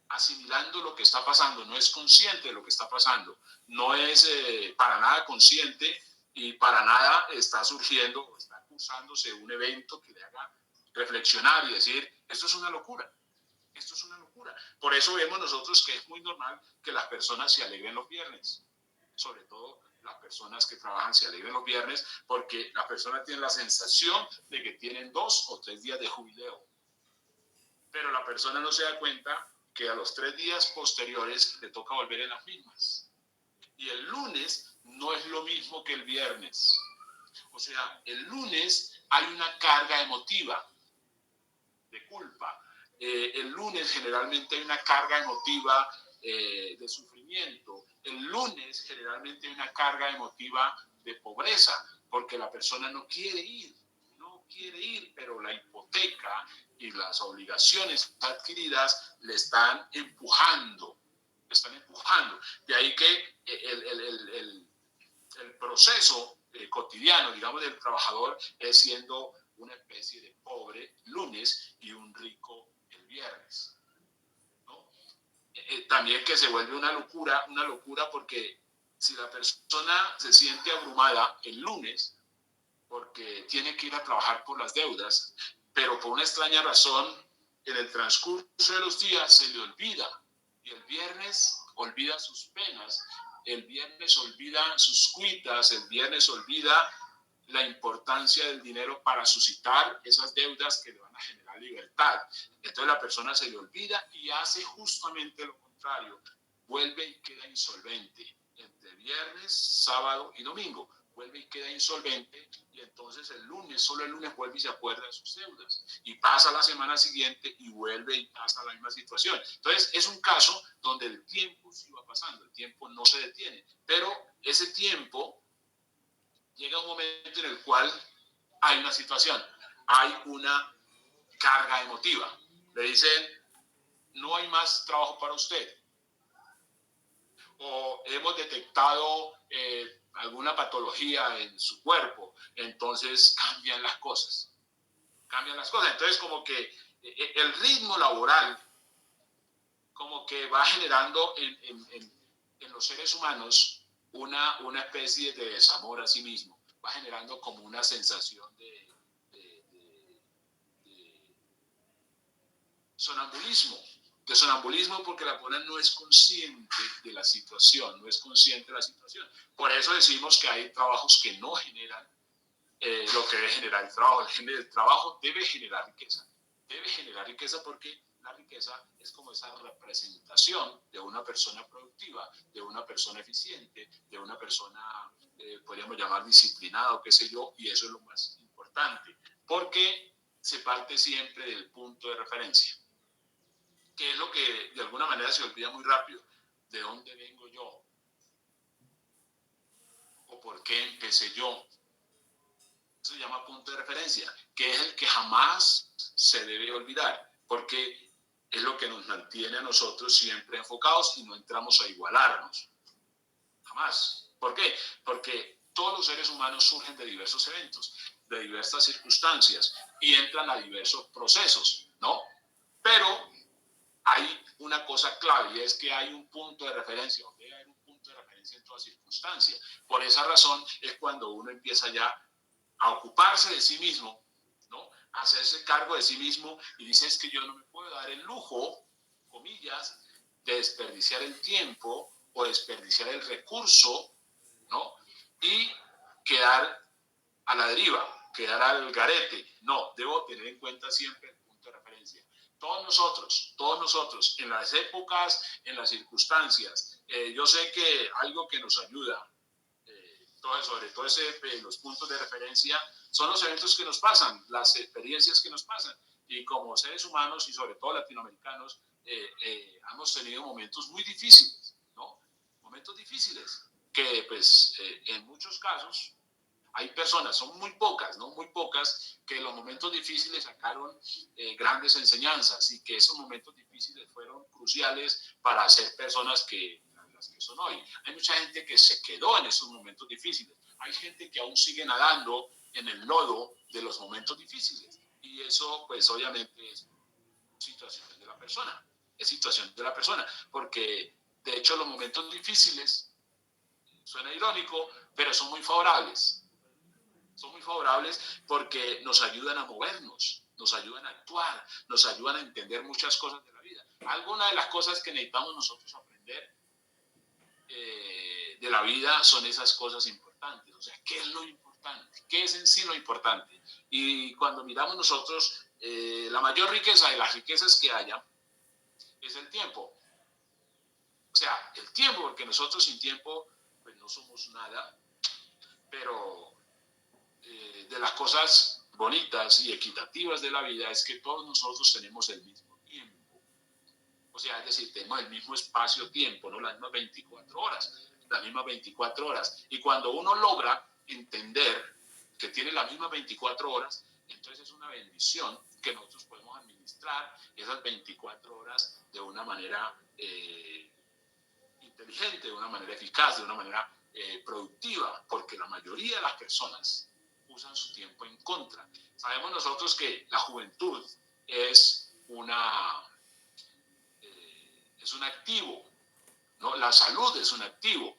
S2: asimilando lo que está pasando, no es consciente de lo que está pasando, no es para nada consciente y para nada está surgiendo o está cursándose un evento que le haga reflexionar y decir, esto es una locura, esto es una locura. Por eso vemos nosotros que es muy normal que las personas se alegren los viernes, sobre todo las personas que trabajan se alegren los viernes, porque las personas tienen la sensación de que tienen 2 o 3 días de jubileo, pero la persona no se da cuenta que a los 3 días posteriores le toca volver en las mismas. Y el lunes no es lo mismo que el viernes. O sea, el lunes hay una carga emotiva de culpa. El lunes generalmente hay una carga emotiva de sufrimiento. El lunes generalmente hay una carga emotiva de pobreza, porque la persona no quiere ir, pero la hipoteca y las obligaciones adquiridas le están empujando. De ahí que el proceso cotidiano, digamos, del trabajador es siendo una especie de pobre lunes y un rico el viernes, ¿no? También que se vuelve una locura porque si la persona se siente abrumada el lunes porque tiene que ir a trabajar por las deudas, pero por una extraña razón en el transcurso de los días se le olvida, y el viernes olvida sus penas, el viernes olvida sus cuitas, el viernes olvida la importancia del dinero para suscitar esas deudas que le van a generar libertad. Entonces la persona se le olvida y hace justamente lo contrario, vuelve y queda insolvente entre viernes, sábado y domingo. Vuelve y queda insolvente, y entonces solo el lunes vuelve y se acuerda de sus deudas, y pasa la semana siguiente y vuelve y pasa la misma situación. Entonces es un caso donde el tiempo sí va pasando, el tiempo no se detiene, pero ese tiempo llega un momento en el cual hay una situación, hay una carga emotiva. Le dicen, no hay más trabajo para usted, o hemos detectado alguna patología en su cuerpo, entonces cambian las cosas. Entonces como que el ritmo laboral como que va generando en los seres humanos una especie de desamor a sí mismo, va generando como una sensación de sonambulismo. De sonambulismo porque la persona no es consciente de la situación, no es consciente de la situación. Por eso decimos que hay trabajos que no generan lo que debe generar el trabajo. El trabajo debe generar riqueza. Debe generar riqueza porque la riqueza es como esa representación de una persona productiva, de una persona eficiente, de una persona, podríamos llamar disciplinada o qué sé yo, y eso es lo más importante, porque se parte siempre del punto de referencia, que es lo que de alguna manera se olvida muy rápido. ¿De dónde vengo yo? ¿O por qué empecé yo? Eso se llama punto de referencia, que es el que jamás se debe olvidar, porque es lo que nos mantiene a nosotros siempre enfocados y no entramos a igualarnos. Jamás. ¿Por qué? Porque todos los seres humanos surgen de diversos eventos, de diversas circunstancias y entran a diversos procesos, ¿no? Pero hay una cosa clave y es que hay un punto de referencia, o debe haber un punto de referencia en toda circunstancia. Por esa razón es cuando uno empieza ya a ocuparse de sí mismo, ¿no? A hacerse cargo de sí mismo y dice, es que yo no me puedo dar el lujo, comillas, de desperdiciar el tiempo o desperdiciar el recurso, ¿no? Y quedar a la deriva, quedar al garete. No, debo tener en cuenta siempre el punto de referencia. Todos nosotros, en las épocas, en las circunstancias, yo sé que algo que nos ayuda, sobre todo los puntos de referencia, son los eventos que nos pasan, las experiencias que nos pasan. Y como seres humanos y sobre todo latinoamericanos, hemos tenido momentos muy difíciles, ¿no? Momentos difíciles que pues en muchos casos hay personas, son muy pocas, ¿no? Muy pocas, que en los momentos difíciles sacaron grandes enseñanzas y que esos momentos difíciles fueron cruciales para ser personas que las que son hoy. Hay mucha gente que se quedó en esos momentos difíciles. Hay gente que aún sigue nadando en el lodo de los momentos difíciles. Y eso, pues, obviamente es situación de la persona. Es situación de la persona. Porque, de hecho, los momentos difíciles, suena irónico, pero son muy favorables. Son muy favorables porque nos ayudan a movernos, nos ayudan a actuar, nos ayudan a entender muchas cosas de la vida. Algunas de las cosas que necesitamos nosotros aprender de la vida son esas cosas importantes. O sea, ¿qué es lo importante? ¿Qué es en sí lo importante? Y cuando miramos nosotros, la mayor riqueza de las riquezas que haya es el tiempo. O sea, el tiempo, porque nosotros sin tiempo pues no somos nada, pero de las cosas bonitas y equitativas de la vida es que todos nosotros tenemos el mismo tiempo. O sea, es decir, tenemos el mismo espacio-tiempo, ¿no? Las mismas 24 horas, las mismas 24 horas. Y cuando uno logra entender que tiene las mismas 24 horas, entonces es una bendición que nosotros podemos administrar esas 24 horas de una manera inteligente, de una manera eficaz, de una manera productiva, porque la mayoría de las personas usan su tiempo en contra. Sabemos nosotros que la juventud es un activo, ¿no? La salud es un activo,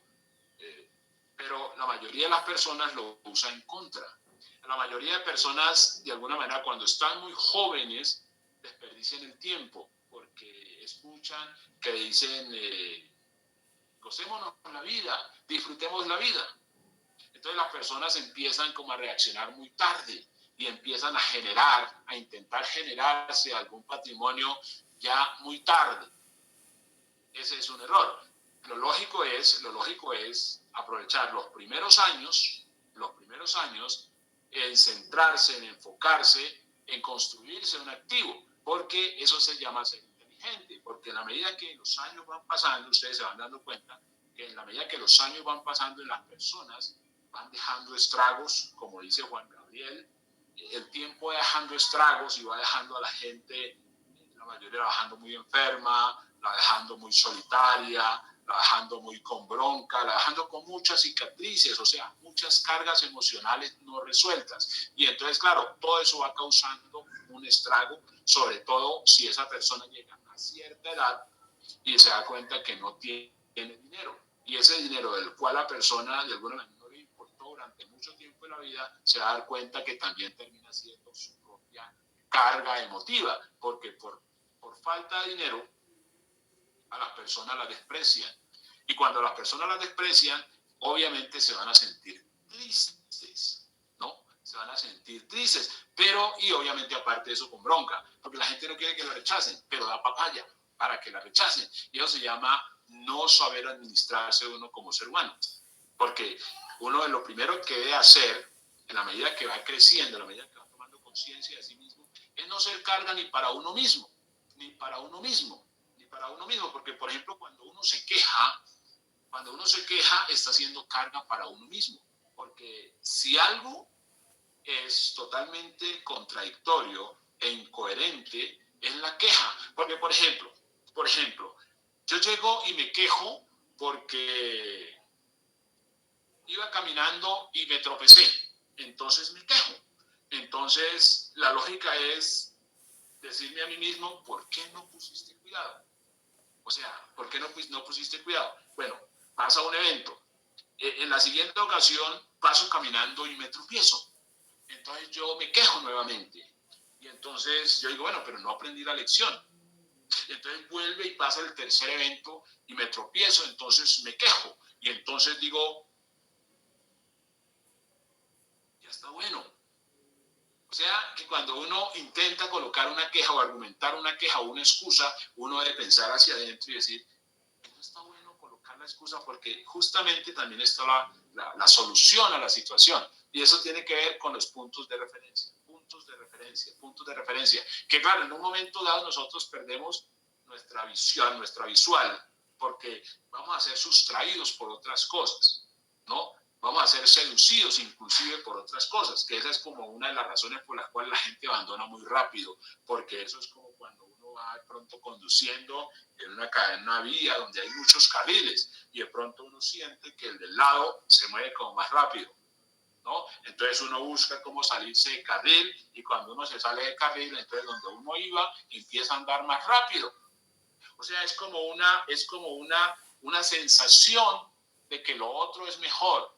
S2: pero la mayoría de las personas lo usan en contra. La mayoría de personas, de alguna manera, cuando están muy jóvenes, desperdician el tiempo, porque escuchan que dicen, gocémonos con la vida, disfrutemos la vida. Entonces las personas empiezan como a reaccionar muy tarde y empiezan a generar, a intentar generarse algún patrimonio ya muy tarde. Ese es un error. Lo lógico es aprovechar los primeros años en centrarse, en enfocarse, en construirse un activo, porque eso se llama ser inteligente, porque en la medida que los años van pasando, ustedes se van dando cuenta que en la medida que los años van pasando en las personas, van dejando estragos, como dice Juan Gabriel, el tiempo va dejando estragos y va dejando a la gente, la mayoría la dejando muy enferma, la dejando muy solitaria, la dejando muy con bronca, la dejando con muchas cicatrices, o sea, muchas cargas emocionales no resueltas. Y entonces, claro, todo eso va causando un estrago, sobre todo si esa persona llega a cierta edad y se da cuenta que no tiene dinero. Y ese dinero del cual la persona de alguna manera no le importó durante mucho tiempo en la vida, se va a dar cuenta que también termina siendo su propia carga emotiva, porque por por falta de dinero, a las personas las desprecian. Y cuando las personas las desprecian, obviamente se van a sentir tristes, ¿no? Se van a sentir tristes, pero, y obviamente aparte de eso con bronca, porque la gente no quiere que la rechacen, pero da papaya para que la rechacen. Y eso se llama no saber administrarse uno como ser humano. Porque uno de lo primero que debe hacer, en la medida que va creciendo, en la medida que va tomando conciencia de sí mismo, es no ser carga ni para uno mismo, ni para uno mismo, ni para uno mismo. Porque, por ejemplo, cuando uno se queja, está haciendo carga para uno mismo. Porque si algo es totalmente contradictorio e incoherente, es la queja. Porque, por ejemplo, yo llego y me quejo porque iba caminando y me tropecé, entonces me quejo. Entonces la lógica es decirme a mí mismo, ¿por qué no pusiste cuidado? O sea, ¿por qué no pusiste cuidado? Bueno, pasa un evento. En la siguiente ocasión paso caminando y me tropiezo. Entonces yo me quejo nuevamente. Y entonces yo digo, bueno, pero no aprendí la lección. Entonces vuelve y pasa el tercer evento y me tropiezo, entonces me quejo. Y entonces digo, ya está bueno. O sea, que cuando uno intenta colocar una queja o argumentar una queja o una excusa, uno debe pensar hacia adentro y decir, no está bueno colocar la excusa porque justamente también está la solución a la situación. Y eso tiene que ver con los puntos de referencia, puntos de referencia. Que claro, en un momento dado nosotros perdemos nuestra visión, nuestra visual, porque vamos a ser sustraídos por otras cosas, ¿no? Vamos a ser seducidos inclusive por otras cosas, que esa es como una de las razones por las cuales la gente abandona muy rápido, porque eso es como cuando uno va de pronto conduciendo en una vía donde hay muchos carriles y de pronto uno siente que el del lado se mueve como más rápido, ¿no? Entonces uno busca cómo salirse de carril y cuando uno se sale de carril, entonces donde uno iba empieza a andar más rápido. O sea, es como una sensación de que lo otro es mejor,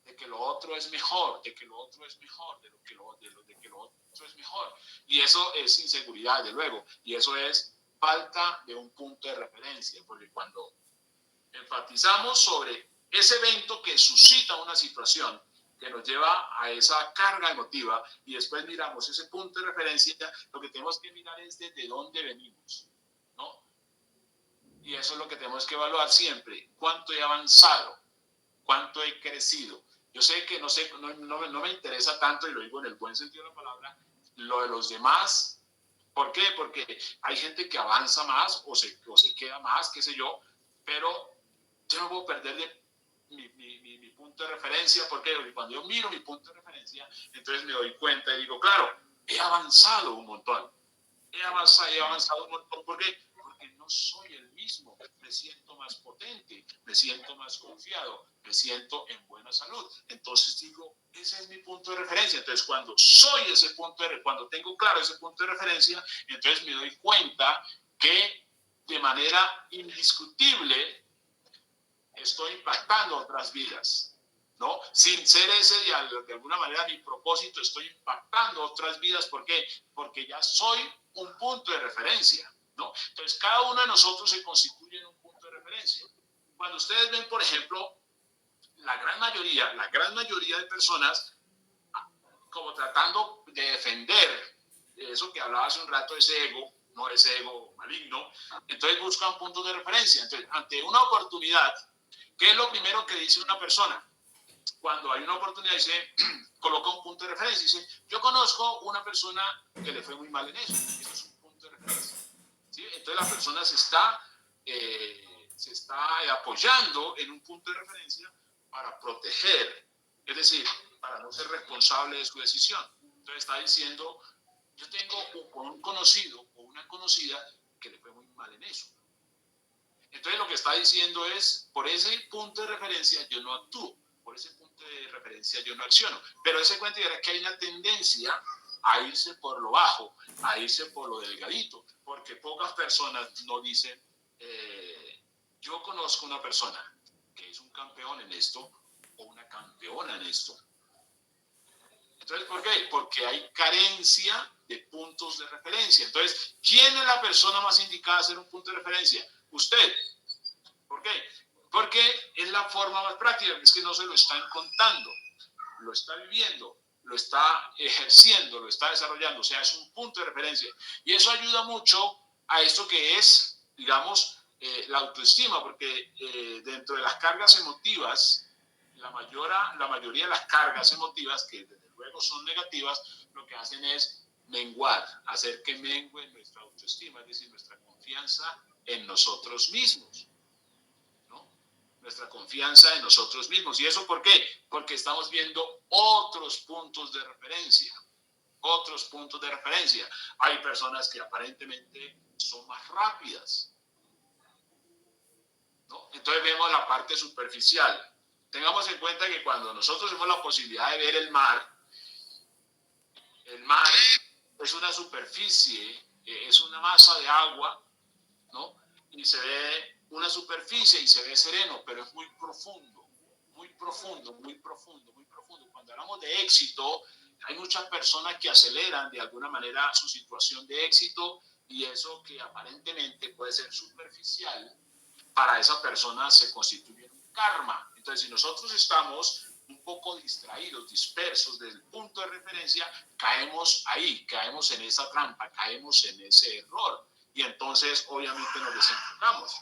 S2: de que lo otro es mejor, de que lo otro es mejor, de que lo otro es mejor. Y eso es inseguridad, de luego, y eso es falta de un punto de referencia, porque cuando enfatizamos sobre ese evento que suscita una situación que nos lleva a esa carga emotiva y después miramos ese punto de referencia, lo que tenemos que mirar es desde dónde venimos, ¿no? Y eso es lo que tenemos que evaluar siempre, cuánto he avanzado, cuánto he crecido. Yo sé que no me interesa tanto, y lo digo en el buen sentido de la palabra, lo de los demás. ¿Por qué? Porque hay gente que avanza más o se queda más, qué sé yo, pero yo no puedo perder mi punto de referencia. ¿Por qué? Porque cuando yo miro mi punto de referencia, entonces me doy cuenta y digo, claro, he avanzado un montón. He avanzado un montón. ¿Por qué? Porque no soy el mismo. Me siento más potente, me siento más confiado, me siento en buena salud. Entonces digo, ese es mi punto de referencia. Entonces cuando cuando tengo claro ese punto de referencia, entonces me doy cuenta que de manera indiscutible estoy impactando otras vidas, ¿no? Sin ser ese, de alguna manera, mi propósito, estoy impactando otras vidas. ¿Por qué? Porque ya soy un punto de referencia, ¿no? Entonces, cada uno de nosotros se constituye en un punto de referencia. Cuando ustedes ven, por ejemplo, la gran mayoría de personas como tratando de defender eso que hablaba hace un rato, ese ego, no ese ego maligno, entonces buscan puntos de referencia. Entonces, ante una oportunidad, ¿qué es lo primero que dice una persona? Cuando hay una oportunidad, dice, coloca un punto de referencia. Dice, yo conozco una persona que le fue muy mal en eso. Eso es un punto de referencia. ¿Sí? Entonces la persona se está apoyando en un punto de referencia para proteger, es decir, para no ser responsable de su decisión. Entonces está diciendo, yo tengo un conocido o una conocida que le fue muy mal en eso. Entonces lo que está diciendo es, por ese punto de referencia yo no actúo, por ese punto de referencia yo no acciono. Pero ese cuento era que hay una tendencia a irse por lo bajo, a irse por lo delgadito, porque pocas personas no dicen, yo conozco una persona que es un campeón en esto o una campeona en esto. Entonces, ¿por qué? Porque hay carencia de puntos de referencia. Entonces, ¿quién es la persona más indicada a ser un punto de referencia? Usted. ¿Por qué? Porque es la forma más práctica, es que no se lo están contando, lo está viviendo, lo está ejerciendo, lo está desarrollando, o sea, es un punto de referencia. Y eso ayuda mucho a esto que es, digamos, la autoestima, porque dentro de las cargas emotivas, la mayoría de las cargas emotivas, que desde luego son negativas, lo que hacen es menguar, hacer que mengue nuestra autoestima, es decir, nuestra confianza en nosotros mismos, ¿no? Nuestra confianza en nosotros mismos. ¿Y eso por qué? Porque estamos viendo otros puntos de referencia. Otros puntos de referencia. Hay personas que aparentemente son más rápidas, ¿no? Entonces vemos la parte superficial. Tengamos en cuenta que cuando nosotros tenemos la posibilidad de ver el mar es una superficie, es una masa de agua, ¿no? Y se ve una superficie y se ve sereno, pero es muy profundo, muy profundo, muy profundo, muy profundo. Cuando hablamos de éxito, hay muchas personas que aceleran de alguna manera su situación de éxito y eso que aparentemente puede ser superficial, para esa persona se constituye en un karma. Entonces, si nosotros estamos un poco distraídos, dispersos del punto de referencia, caemos ahí, caemos en esa trampa, caemos en ese error. Y entonces, obviamente, nos desenfocamos.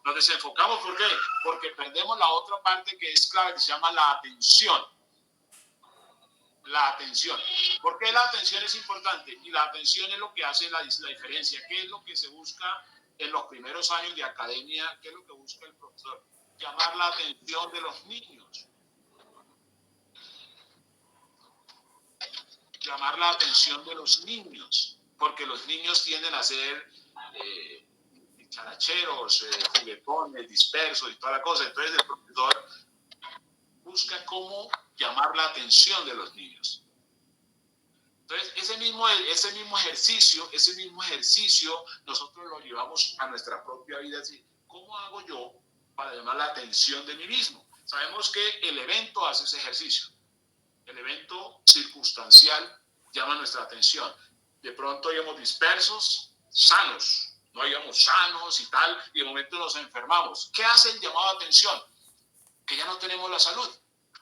S2: Nos desenfocamos, ¿por qué? Porque perdemos la otra parte que es clave, que se llama la atención. La atención. ¿Por qué la atención es importante? Y la atención es lo que hace la diferencia. ¿Qué es lo que se busca en los primeros años de academia? ¿Qué es lo que busca el profesor? Llamar la atención de los niños. Llamar la atención de los niños. Porque los niños tienden a ser characheros, juguetones, dispersos y toda la cosa. Entonces el profesor busca cómo llamar la atención de los niños. Entonces, ese mismo ejercicio nosotros lo llevamos a nuestra propia vida. Así, ¿cómo hago yo para llamar la atención de mí mismo? Sabemos que el evento hace ese ejercicio. El evento circunstancial llama nuestra atención. De pronto íbamos dispersos, sanos. No íbamos sanos y tal, y de momento nos enfermamos. ¿Qué hace el llamado de atención? Que ya no tenemos la salud.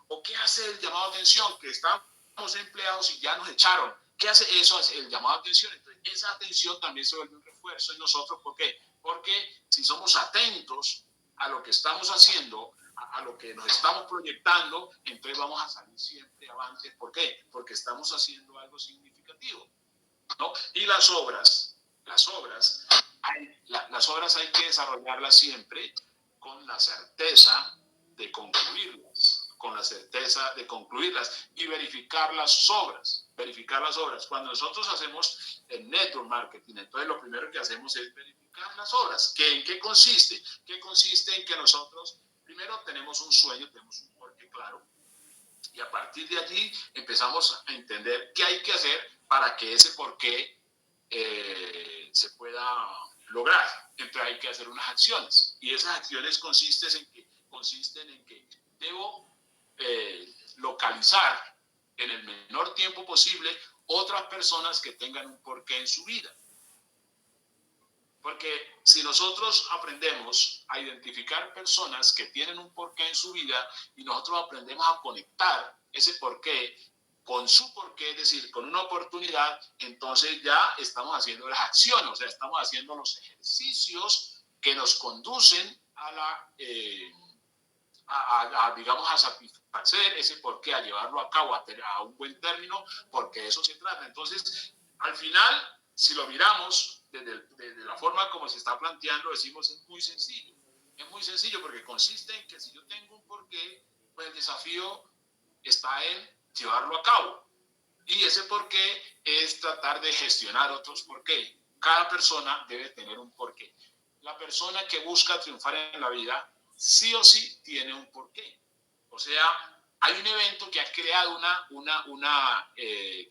S2: ¿O qué hace el llamado de atención? Que estamos empleados y ya nos echaron. ¿Qué hace eso? Es el llamado de atención. Entonces, esa atención también se vuelve un refuerzo en nosotros. ¿Por qué? Porque si somos atentos a lo que estamos haciendo, a lo que nos estamos proyectando, entonces vamos a salir siempre avantes. ¿Por qué? Porque estamos haciendo algo significativo, ¿no? Y las obras hay que desarrollarlas siempre con la certeza de concluirlas, y verificar las obras. Cuando nosotros hacemos el network marketing, entonces lo primero que hacemos es verificar las obras. ¿En qué consiste? ¿Qué consiste en que nosotros primero tenemos un sueño, tenemos un porqué claro, y a partir de allí empezamos a entender qué hay que hacer para que ese porqué se pueda lograr. Entonces hay que hacer unas acciones, y esas acciones consisten en que debo localizar en el menor tiempo posible otras personas que tengan un porqué en su vida. Porque si nosotros aprendemos a identificar personas que tienen un porqué en su vida y nosotros aprendemos a conectar ese porqué con su porqué, es decir, con una oportunidad, entonces ya estamos haciendo las acciones, o sea, estamos haciendo los ejercicios que nos conducen digamos, a satisfacer ese porqué, a llevarlo a cabo, a un buen término, porque de eso se trata. Entonces, al final, si lo miramos desde la forma como se está planteando, decimos es muy sencillo. Es muy sencillo porque consiste en que si yo tengo un porqué, pues el desafío está en llevarlo a cabo. Y ese porqué es tratar de gestionar otros porqué. Cada persona debe tener un porqué. La persona que busca triunfar en la vida sí o sí tiene un porqué. O sea, hay un evento que ha creado una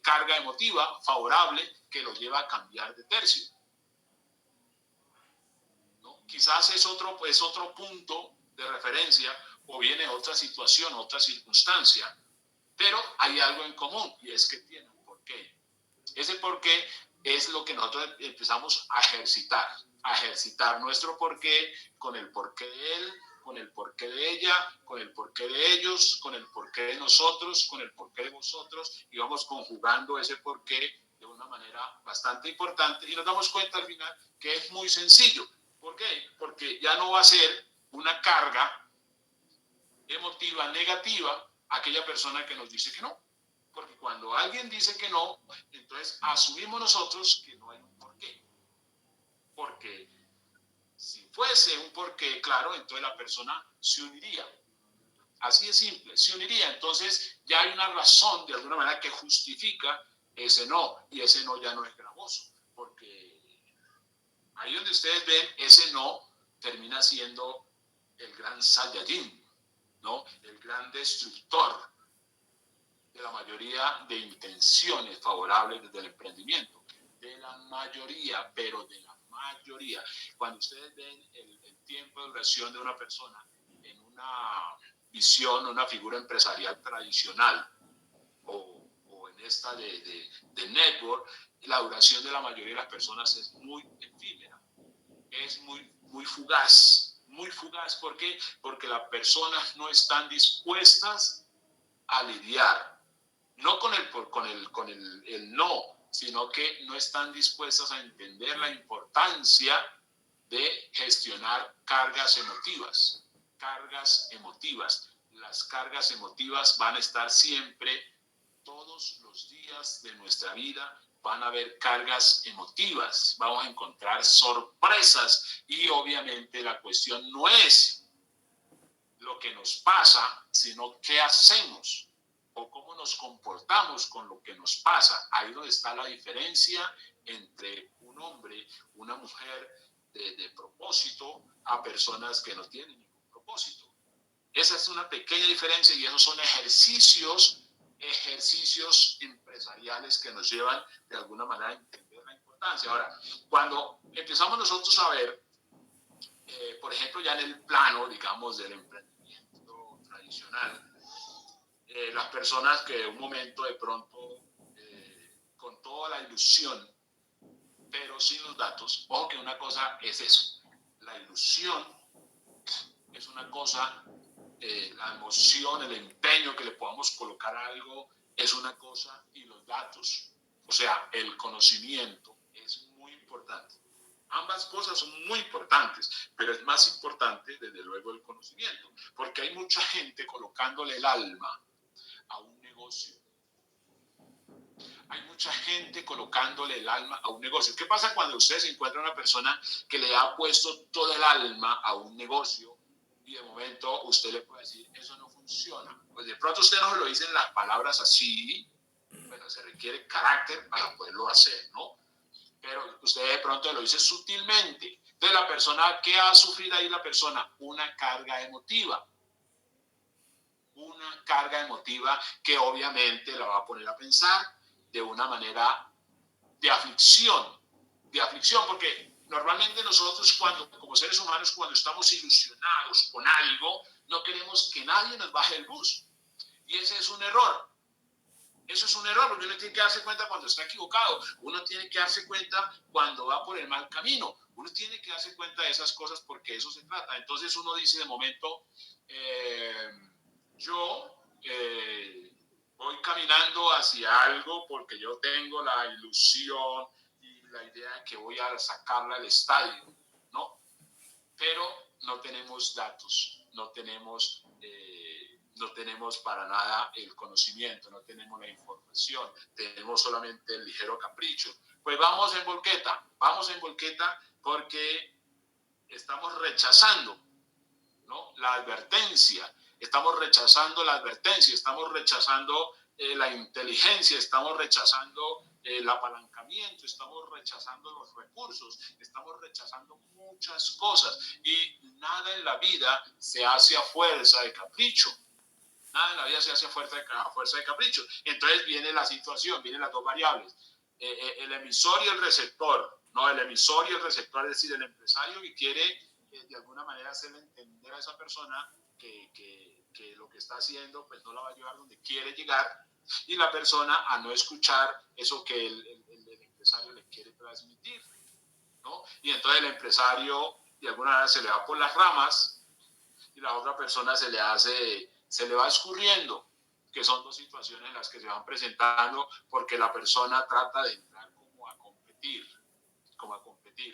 S2: carga emotiva favorable que lo lleva a cambiar de tercio, ¿no? Quizás es otro punto de referencia, o viene otra situación, otra circunstancia, Pero hay algo en común y es que tiene un porqué. Ese porqué es lo que nosotros empezamos a ejercitar nuestro porqué con el porqué de él, con el porqué de ella, con el porqué de ellos, con el porqué de nosotros, con el porqué de vosotros, y vamos conjugando ese porqué de una manera bastante importante y nos damos cuenta al final que es muy sencillo. ¿Por qué? Porque ya no va a ser una carga emotiva negativa aquella persona que nos dice que no. Porque cuando alguien dice que no, entonces asumimos nosotros que no hay un porqué. Porque si fuese un porqué, claro, entonces la persona se uniría. Así de simple, se uniría. Entonces ya hay una razón de alguna manera que justifica ese no. Y ese no ya no es gravoso. Porque ahí donde ustedes ven, ese no termina siendo el gran Saiyajin, ¿no? El gran destructor de la mayoría de intenciones favorables desde el emprendimiento, de la mayoría, pero de la mayoría. Cuando ustedes ven el tiempo de duración de una persona en una visión, una figura empresarial tradicional o en esta de network, la duración de la mayoría de las personas es muy efímera, es muy fugaz, muy fugaz. ¿Por qué? Porque las personas no están dispuestas a lidiar no el no, sino que no están dispuestas a entender la importancia de gestionar cargas emotivas. Cargas emotivas. Las cargas emotivas van a estar siempre, todos los días de nuestra vida, van a haber cargas emotivas, vamos a encontrar sorpresas y obviamente la cuestión no es lo que nos pasa, sino qué hacemos o cómo nos comportamos con lo que nos pasa. Ahí donde está la diferencia entre un hombre, una mujer de propósito a personas que no tienen ningún propósito. Esa es una pequeña diferencia y esos son ejercicios empresariales que nos llevan de alguna manera a entender la importancia. Ahora, cuando empezamos nosotros a ver, por ejemplo, ya en el plano, digamos, del emprendimiento tradicional, las personas que de un momento de pronto, con toda la ilusión, pero sin los datos, ojo que una cosa es eso, la ilusión es una cosa, la emoción, el empeño que le podamos colocar a algo es una cosa y los datos, o sea, el conocimiento es muy importante. Ambas cosas son muy importantes, pero es más importante desde luego el conocimiento, porque hay mucha gente colocándole el alma a un negocio. Hay mucha gente colocándole el alma a un negocio. ¿Qué pasa cuando usted se encuentra una persona que le ha puesto todo el alma a un negocio y de momento usted le puede decir, eso no funciona? Pues de pronto usted no se lo dice en las palabras así, bueno, se requiere carácter para poderlo hacer, ¿no? Pero usted de pronto lo dice sutilmente. Entonces la persona, ¿qué ha sufrido ahí la persona? Una carga emotiva. Una carga emotiva que obviamente la va a poner a pensar de una manera de aflicción, porque normalmente nosotros como seres humanos, cuando estamos ilusionados con algo, no queremos que nadie nos baje el bus. Y ese es un error. Eso es un error, porque uno tiene que darse cuenta cuando está equivocado, uno tiene que darse cuenta cuando va por el mal camino, uno tiene que darse cuenta de esas cosas porque eso se trata. Entonces uno dice de momento, yo voy caminando hacia algo porque yo tengo la ilusión y la idea de que voy a sacarla al estadio, ¿no? Pero no tenemos datos, no tenemos para nada el conocimiento, no tenemos la información, tenemos solamente el ligero capricho. Pues vamos en volqueta porque estamos rechazando, ¿no?, la advertencia, estamos rechazando la inteligencia, estamos rechazando el apalancamiento, estamos rechazando los recursos, estamos rechazando muchas cosas y nada en la vida se hace a fuerza de capricho. Nada en la vida se hace a fuerza de capricho. Entonces viene la situación, vienen las dos variables, el emisor y el receptor, ¿no? El emisor y el receptor, es decir, el empresario que quiere de alguna manera hacerle entender a esa persona que que lo que está haciendo pues no la va a llevar donde quiere llegar, y la persona a no escuchar eso que el empresario le quiere transmitir, ¿no? Y entonces el empresario de alguna manera se le va por las ramas y la otra persona se le va escurriendo, que son dos situaciones en las que se van presentando porque la persona trata de entrar como a competir,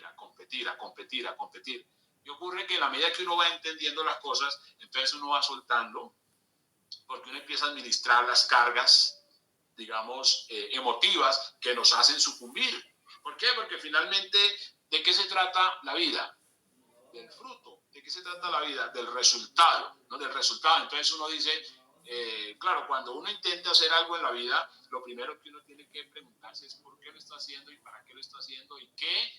S2: a competir. Y ocurre que en la medida que uno va entendiendo las cosas, entonces uno va soltando, porque uno empieza a administrar las cargas, digamos, emotivas que nos hacen sucumbir. ¿Por qué? Porque finalmente, ¿de qué se trata la vida? Del fruto. ¿De qué se trata la vida? Del resultado, ¿no? Del resultado. Entonces uno dice, claro, cuando uno intenta hacer algo en la vida, lo primero que uno tiene que preguntarse es por qué lo está haciendo y para qué lo está haciendo y qué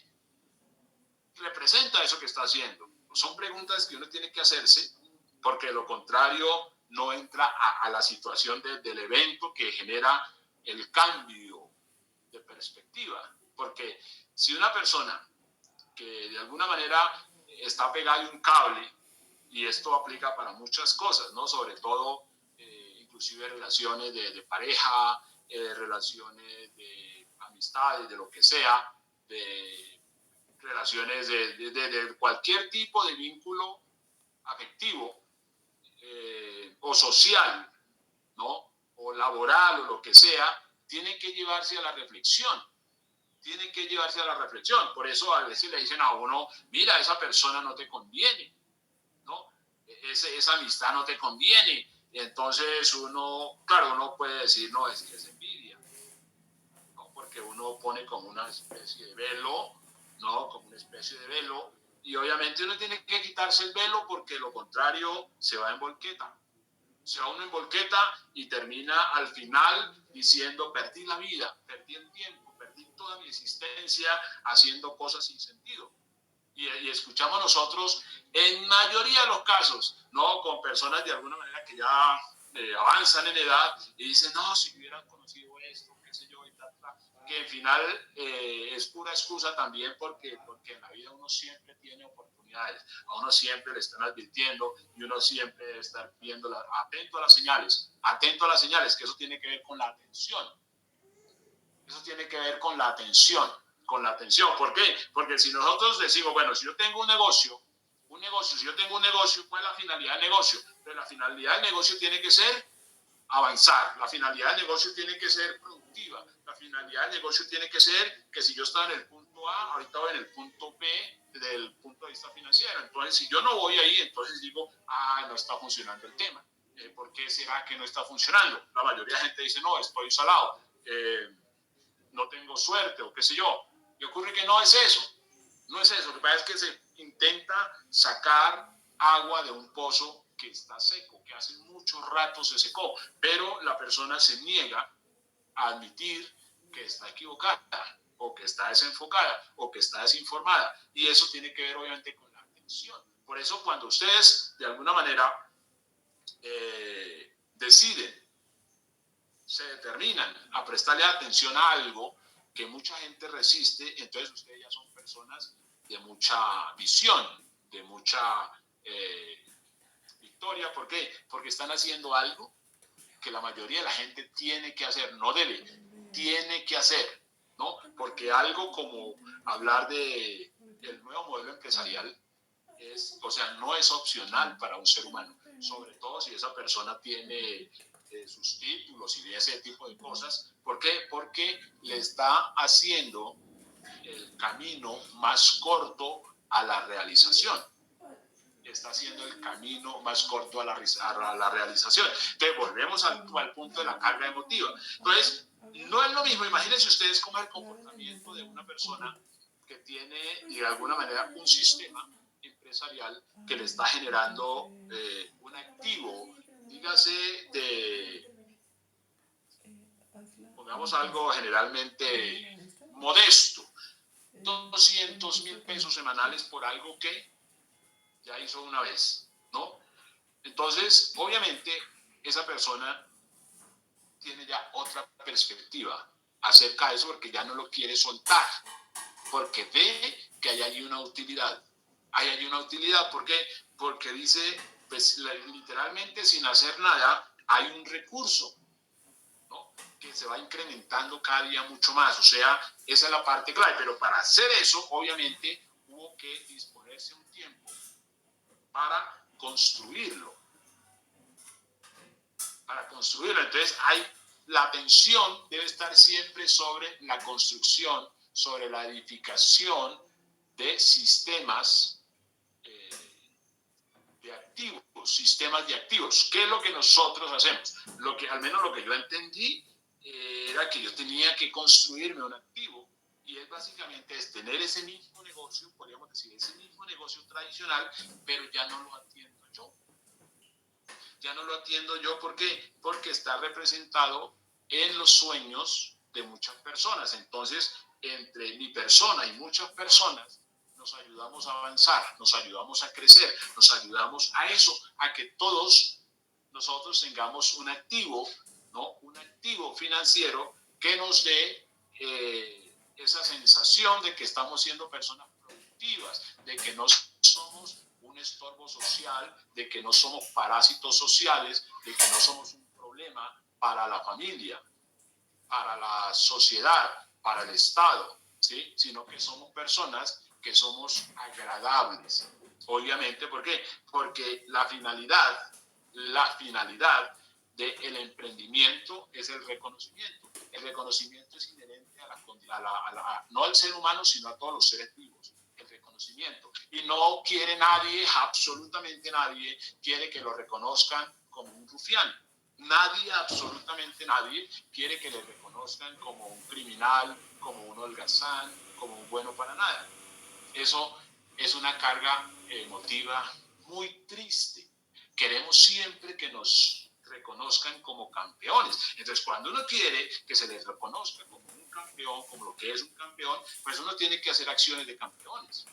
S2: representa eso que está haciendo. Son preguntas que uno tiene que hacerse, porque de lo contrario no entra a la situación del evento que genera el cambio de perspectiva. Porque si una persona que de alguna manera está pegada a un cable, y esto aplica para muchas cosas, ¿no? Sobre todo, inclusive relaciones de pareja, relaciones de amistades, de lo que sea, de relaciones de cualquier tipo de vínculo afectivo o social, ¿no? O laboral o lo que sea, tiene que llevarse a la reflexión. Tiene que llevarse a la reflexión. Por eso a veces le dicen a uno, mira, esa persona no te conviene, ¿no? Esa amistad no te conviene. Y entonces uno, claro, uno puede decir, no, es que es envidia, ¿no? Porque uno pone como una especie de velo, ¿no? Como una especie de velo, y obviamente uno tiene que quitarse el velo porque lo contrario se va en volqueta. Se va uno en volqueta y termina al final diciendo, perdí la vida, perdí el tiempo, perdí toda mi existencia haciendo cosas sin sentido. Y escuchamos nosotros, en mayoría de los casos, ¿no? Con personas de alguna manera que ya avanzan en edad y dicen, no, si hubieran conocido esto, qué sé yo, y tal, tal, que al final es pura excusa también porque en la vida uno siempre tiene oportunidades, a uno siempre le están advirtiendo y uno siempre debe estar viendo, atento a las señales, que eso tiene que ver con la atención. Eso tiene que ver con la atención, con la atención. ¿Por qué? Porque si nosotros decimos, bueno, si yo tengo un negocio, si yo tengo un negocio, ¿cuál es la finalidad del negocio? Pero la finalidad del negocio tiene que ser avanzar, la finalidad del negocio tiene que ser productiva, la finalidad del negocio tiene que ser que si yo estaba en el punto A, ahorita voy en el punto B desde el punto de vista financiero. Entonces, si yo no voy ahí, entonces digo, no está funcionando el tema. ¿Por qué será que no está funcionando? La mayoría de gente dice, no, estoy salado. No tengo suerte o qué sé yo. Y ocurre que no es eso. No es eso. Lo que pasa es que se intenta sacar agua de un pozo que está seco, que hace mucho rato se secó, pero la persona se niega a admitir que está equivocada o que está desenfocada o que está desinformada. Y eso tiene que ver obviamente con la atención. Por eso cuando ustedes de alguna manera deciden, se determinan a prestarle atención a algo que mucha gente resiste, entonces ustedes ya son personas de mucha visión, de mucha victoria. ¿Por qué? Porque están haciendo algo que la mayoría de la gente tiene que hacer, no debe, tiene que hacer, ¿no? Porque algo como hablar de el nuevo modelo empresarial o sea, no es opcional para un ser humano, sobre todo si esa persona tiene sus títulos y ese tipo de cosas. ¿Por qué? Porque le está haciendo el camino más corto a la realización. Está haciendo el camino más corto a la realización. Entonces, volvemos al punto de la carga emotiva. Entonces, no es lo mismo. Imagínense ustedes cómo es el comportamiento de una persona que tiene, de alguna manera, un sistema empresarial que le está generando un activo, dígase pongamos algo generalmente modesto, 200,000 pesos semanales por algo que ya hizo una vez, ¿no? Entonces, obviamente, esa persona tiene ya otra perspectiva acerca de eso porque ya no lo quiere soltar, porque ve que hay allí una utilidad. Hay allí una utilidad, ¿por qué? Porque dice, pues literalmente sin hacer nada hay un recurso, ¿no?, que se va incrementando cada día mucho más. O sea, esa es la parte clave. Pero para hacer eso, obviamente, hubo que disponerse un tiempo para construirlo. Entonces, la atención debe estar siempre sobre la construcción, sobre la edificación de sistemas de activos, sistemas de activos. ¿Qué es lo que nosotros hacemos? Al menos lo que yo entendí era que yo tenía que construirme un activo, y es básicamente tener ese mismo negocio, podríamos decir, ese mismo negocio tradicional, pero ya no lo atiendo yo. Ya no lo atiendo yo, ¿por qué? Porque está representado en los sueños de muchas personas. Entonces, entre mi persona y muchas personas, nos ayudamos a avanzar, nos ayudamos a crecer, nos ayudamos a eso, a que todos nosotros tengamos un activo, ¿no?, un activo financiero que nos dé esa sensación de que estamos siendo personas productivas, de que no somos un estorbo social, de que no somos parásitos sociales, de que no somos un problema para la familia, para la sociedad, para el Estado, ¿sí?, sino que somos personas que somos agradables. Obviamente, ¿por qué? Porque la finalidad del emprendimiento es el reconocimiento. El reconocimiento es inherente no al ser humano, sino a todos los seres vivos. El reconocimiento. Y no quiere nadie, absolutamente nadie, quiere que lo reconozcan como un rufián. Nadie, absolutamente nadie, quiere que le reconozcan como un criminal, como un holgazán, como un bueno para nada. Eso es una carga emotiva muy triste. Queremos siempre que nos reconozcan como campeones. Entonces, cuando uno quiere que se les reconozca como un campeón, como lo que es un campeón, pues uno tiene que hacer acciones de campeones.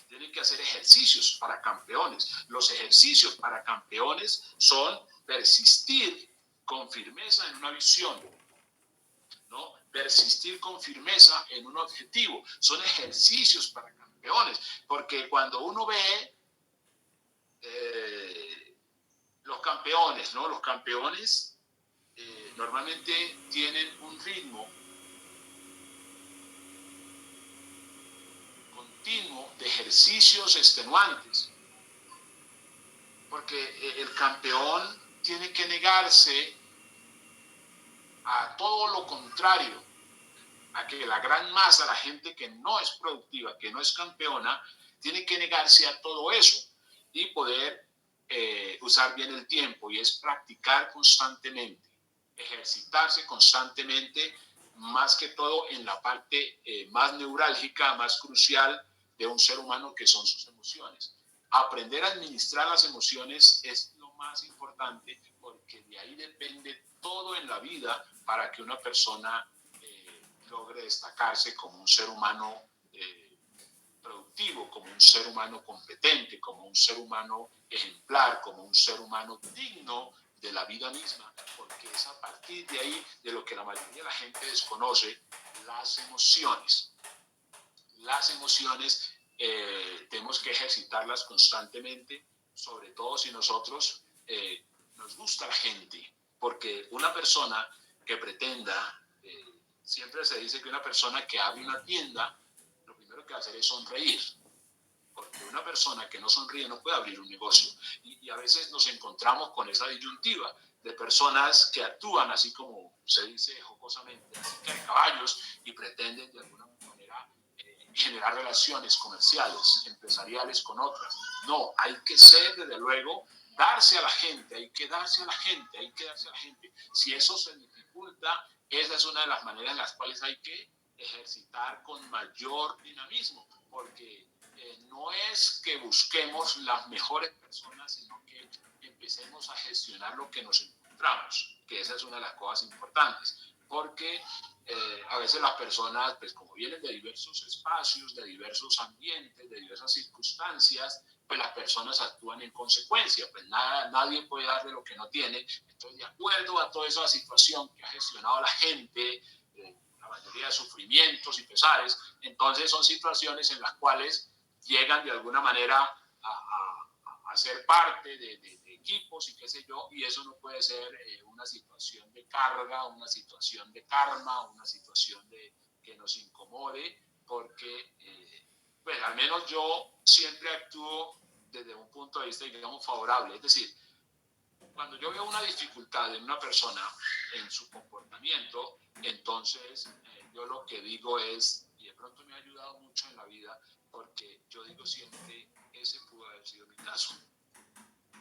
S2: Tienen que hacer ejercicios para campeones. Los ejercicios para campeones son persistir con firmeza en una visión, ¿no?, persistir con firmeza en un objetivo. Son ejercicios para campeones, porque cuando uno ve los campeones, ¿no?, los campeones normalmente tienen un ritmo continuo de ejercicios extenuantes, porque el campeón tiene que negarse a todo lo contrario, a que la gran masa, la gente que no es productiva, que no es campeona, tiene que negarse a todo eso y poder usar bien el tiempo, y es practicar constantemente, ejercitarse constantemente, más que todo en la parte más neurálgica, más crucial de un ser humano, que son sus emociones. Aprender a administrar las emociones es lo más importante, porque de ahí depende todo en la vida para que una persona logre destacarse como un ser humano productivo, como un ser humano competente, como un ser humano ejemplar, como un ser humano digno de la vida misma, porque es a partir de ahí de lo que la mayoría de la gente desconoce: las emociones. Las emociones tenemos que ejercitarlas constantemente, sobre todo si nosotros nos gusta la gente, porque una persona que pretenda, siempre se dice que una persona que abre una tienda, lo primero que va a hacer es sonreír, porque una persona que no sonríe no puede abrir un negocio. Y a veces nos encontramos con esa disyuntiva de personas que actúan, así como se dice jocosamente, así que hay caballos, y pretenden de alguna manera generar relaciones comerciales, empresariales con otras. No, hay que ser, desde luego, darse a la gente, hay que darse a la gente, hay que darse a la gente. Si eso se dificulta, esa es una de las maneras en las cuales hay que ejercitar con mayor dinamismo, porque no es que busquemos las mejores personas, sino que empecemos a gestionar lo que nos encontramos, que esa es una de las cosas importantes, porque a veces las personas, pues como vienen de diversos espacios, de diversos ambientes, de diversas circunstancias, pues las personas actúan en consecuencia, pues nadie puede dar de lo que no tiene. Entonces, de acuerdo a toda esa situación que ha gestionado la gente, la mayoría de sufrimientos y pesares, entonces son situaciones en las cuales llegan de alguna manera a hacer parte de equipos y qué sé yo, y eso no puede ser una situación de carga, una situación de karma, una situación que nos incomode, porque pues al menos yo siempre actúo desde un punto de vista, digamos, favorable. Es decir, cuando yo veo una dificultad en una persona, en su comportamiento, entonces yo lo que digo es, y de pronto me ha ayudado mucho en la vida, porque yo digo siempre, ese pudo haber sido mi caso.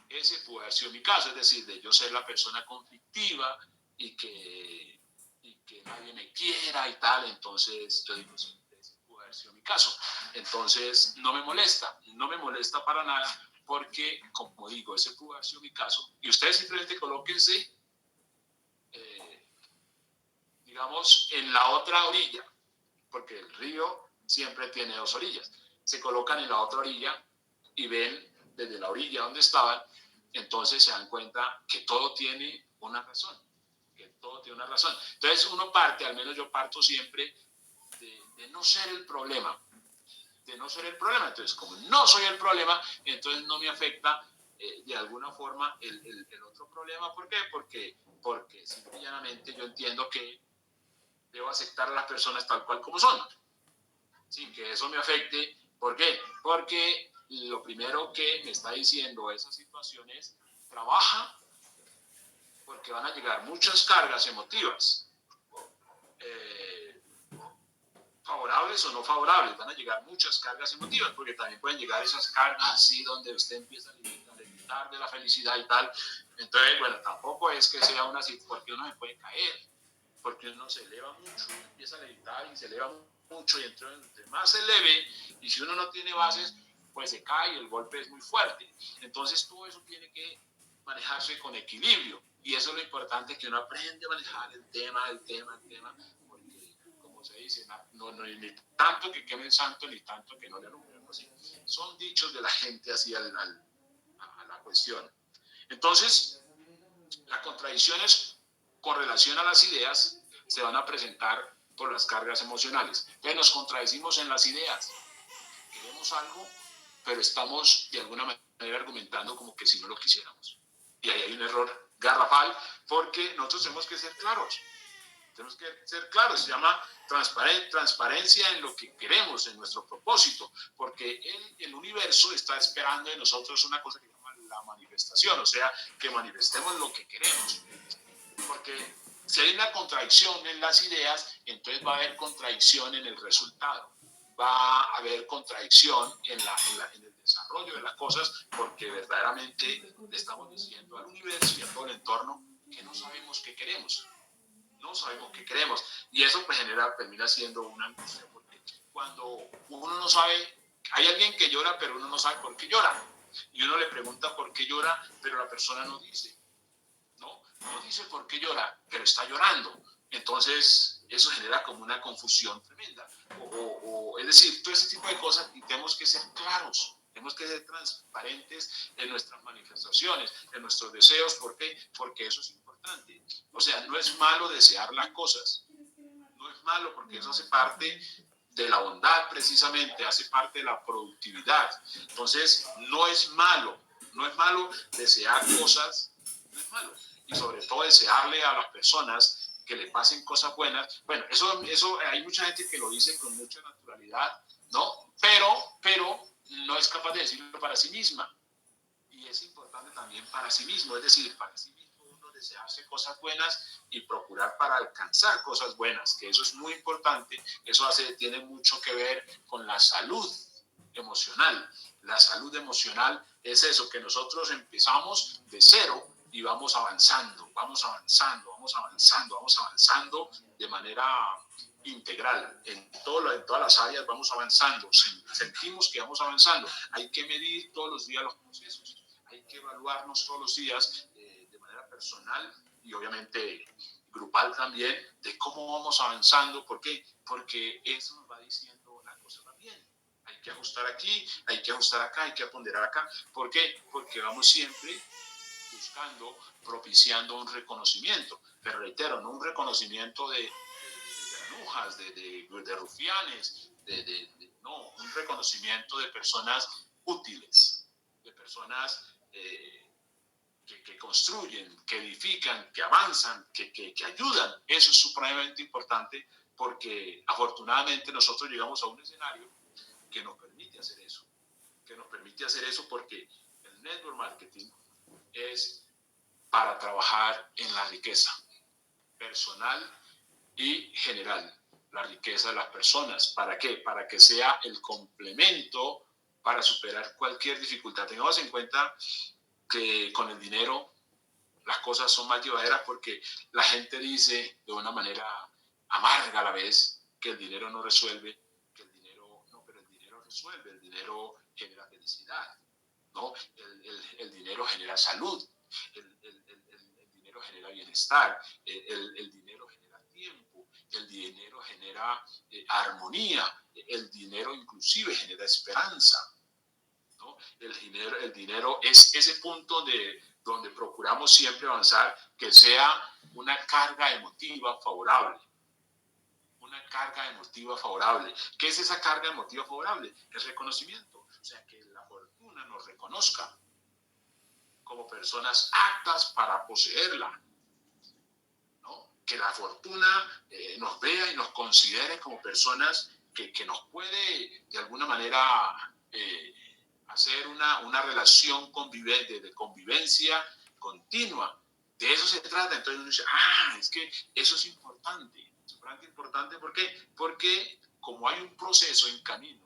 S2: Ese pudo haber sido mi caso, es decir, de yo ser la persona conflictiva y que nadie me quiera y tal, entonces yo digo siempre, ese pudo haber sido mi caso. Entonces no me molesta para nada, porque, como digo, ese pudo haber sido mi caso, y ustedes simplemente colóquense, digamos, en la otra orilla, porque el río siempre tiene dos orillas. Se colocan en la otra orilla y ven desde la orilla donde estaban, entonces se dan cuenta que todo tiene una razón, que todo tiene una razón. Entonces uno parte, al menos yo parto siempre, de no ser el problema, de no ser el problema. Entonces, como no soy el problema, entonces no me afecta de alguna forma el otro problema. ¿Por qué? Porque simplemente yo entiendo que debo aceptar a las personas tal cual como son, sin que eso me afecte. ¿Por qué? Porque lo primero que me está diciendo esa situación es, trabaja, porque van a llegar muchas cargas emotivas. Favorables o no favorables, van a llegar muchas cargas emotivas, porque también pueden llegar esas cargas así donde usted empieza a limitar de la felicidad y tal. Entonces, bueno, tampoco es que sea una situación, porque uno se puede caer, porque uno se eleva mucho, empieza a levitar y se eleva mucho, y entre más se eleve, y si uno no tiene bases, pues se cae y el golpe es muy fuerte. Entonces todo eso tiene que manejarse con equilibrio, y eso es lo importante, que uno aprende a manejar el tema, porque, como se dice, ni tanto que queme el santo, ni tanto que no le alumbre. Así. Son dichos de la gente así a la cuestión. Entonces, las contradicciones con relación a las ideas se van a presentar por las cargas emocionales. Entonces nos contradecimos en las ideas. Queremos algo, pero estamos de alguna manera argumentando como que si no lo quisiéramos. Y ahí hay un error garrafal, porque nosotros tenemos que ser claros. Tenemos que ser claros, se llama transparencia en lo que queremos, en nuestro propósito, porque el universo está esperando de nosotros una cosa que se llama la manifestación, o sea, que manifestemos lo que queremos. Porque si hay una contradicción en las ideas, entonces va a haber contradicción en el resultado, va a haber contradicción en el desarrollo de las cosas, porque verdaderamente le estamos diciendo al universo y a todo el entorno que no sabemos qué queremos. No sabemos qué queremos, y eso pues termina siendo una angustia, porque cuando uno no sabe, hay alguien que llora pero uno no sabe por qué llora, y uno le pregunta por qué llora, pero la persona no dice por qué llora, pero está llorando. Entonces eso genera como una confusión tremenda, es decir, todo ese tipo de cosas, y tenemos que ser claros. Tenemos que ser transparentes en nuestras manifestaciones, en nuestros deseos. ¿Por qué? Porque eso es importante. O sea, no es malo desear las cosas. No es malo, porque eso hace parte de la bondad, precisamente, hace parte de la productividad. Entonces, no es malo desear cosas, no es malo. Y sobre todo desearle a las personas que le pasen cosas buenas. Bueno, eso hay mucha gente que lo dice con mucha naturalidad, ¿no? Pero no es capaz de decirlo para sí misma. Y es importante también para sí mismo, es decir, para sí mismo uno desearse cosas buenas y procurar para alcanzar cosas buenas, que eso es muy importante. Eso tiene mucho que ver con la salud emocional. La salud emocional es eso, que nosotros empezamos de cero y vamos avanzando de manera integral, en todas las áreas vamos avanzando, sentimos que vamos avanzando. Hay que medir todos los días los procesos, hay que evaluarnos todos los días de manera personal y obviamente grupal también, de cómo vamos avanzando. ¿Por qué? Porque eso nos va diciendo la cosa va bien. Hay que ajustar aquí, hay que ajustar acá, hay que ponderar acá. ¿Por qué? Porque vamos siempre buscando, propiciando un reconocimiento. Pero reitero, no un reconocimiento de granujas, de rufianes, no, un reconocimiento de personas útiles, personas que construyen, que edifican, que avanzan, que ayudan. Eso es supremamente importante porque afortunadamente nosotros llegamos a un escenario que nos permite hacer eso. Porque el network marketing es para trabajar en la riqueza personal y general, la riqueza de las personas. ¿Para qué? Para que sea el complemento para superar cualquier dificultad. Tengamos en cuenta que con el dinero las cosas son más llevaderas porque la gente dice de una manera amarga a la vez que el dinero no resuelve, pero el dinero resuelve, el dinero genera felicidad, ¿no? El dinero genera salud, el dinero genera bienestar, el dinero genera tiempo, el dinero genera armonía, el dinero inclusive genera esperanza, ¿no? El dinero es ese punto donde procuramos siempre avanzar, que sea una carga emotiva favorable. Una carga emotiva favorable. ¿Qué es esa carga emotiva favorable? El reconocimiento. O sea, que la fortuna nos reconozca como personas aptas para poseerla, ¿no? Que la fortuna nos vea y nos considere como personas que nos puede de alguna manera hacer una relación de convivencia continua. De eso se trata. Entonces uno dice, es que eso es importante. ¿Por qué? Porque como hay un proceso en camino,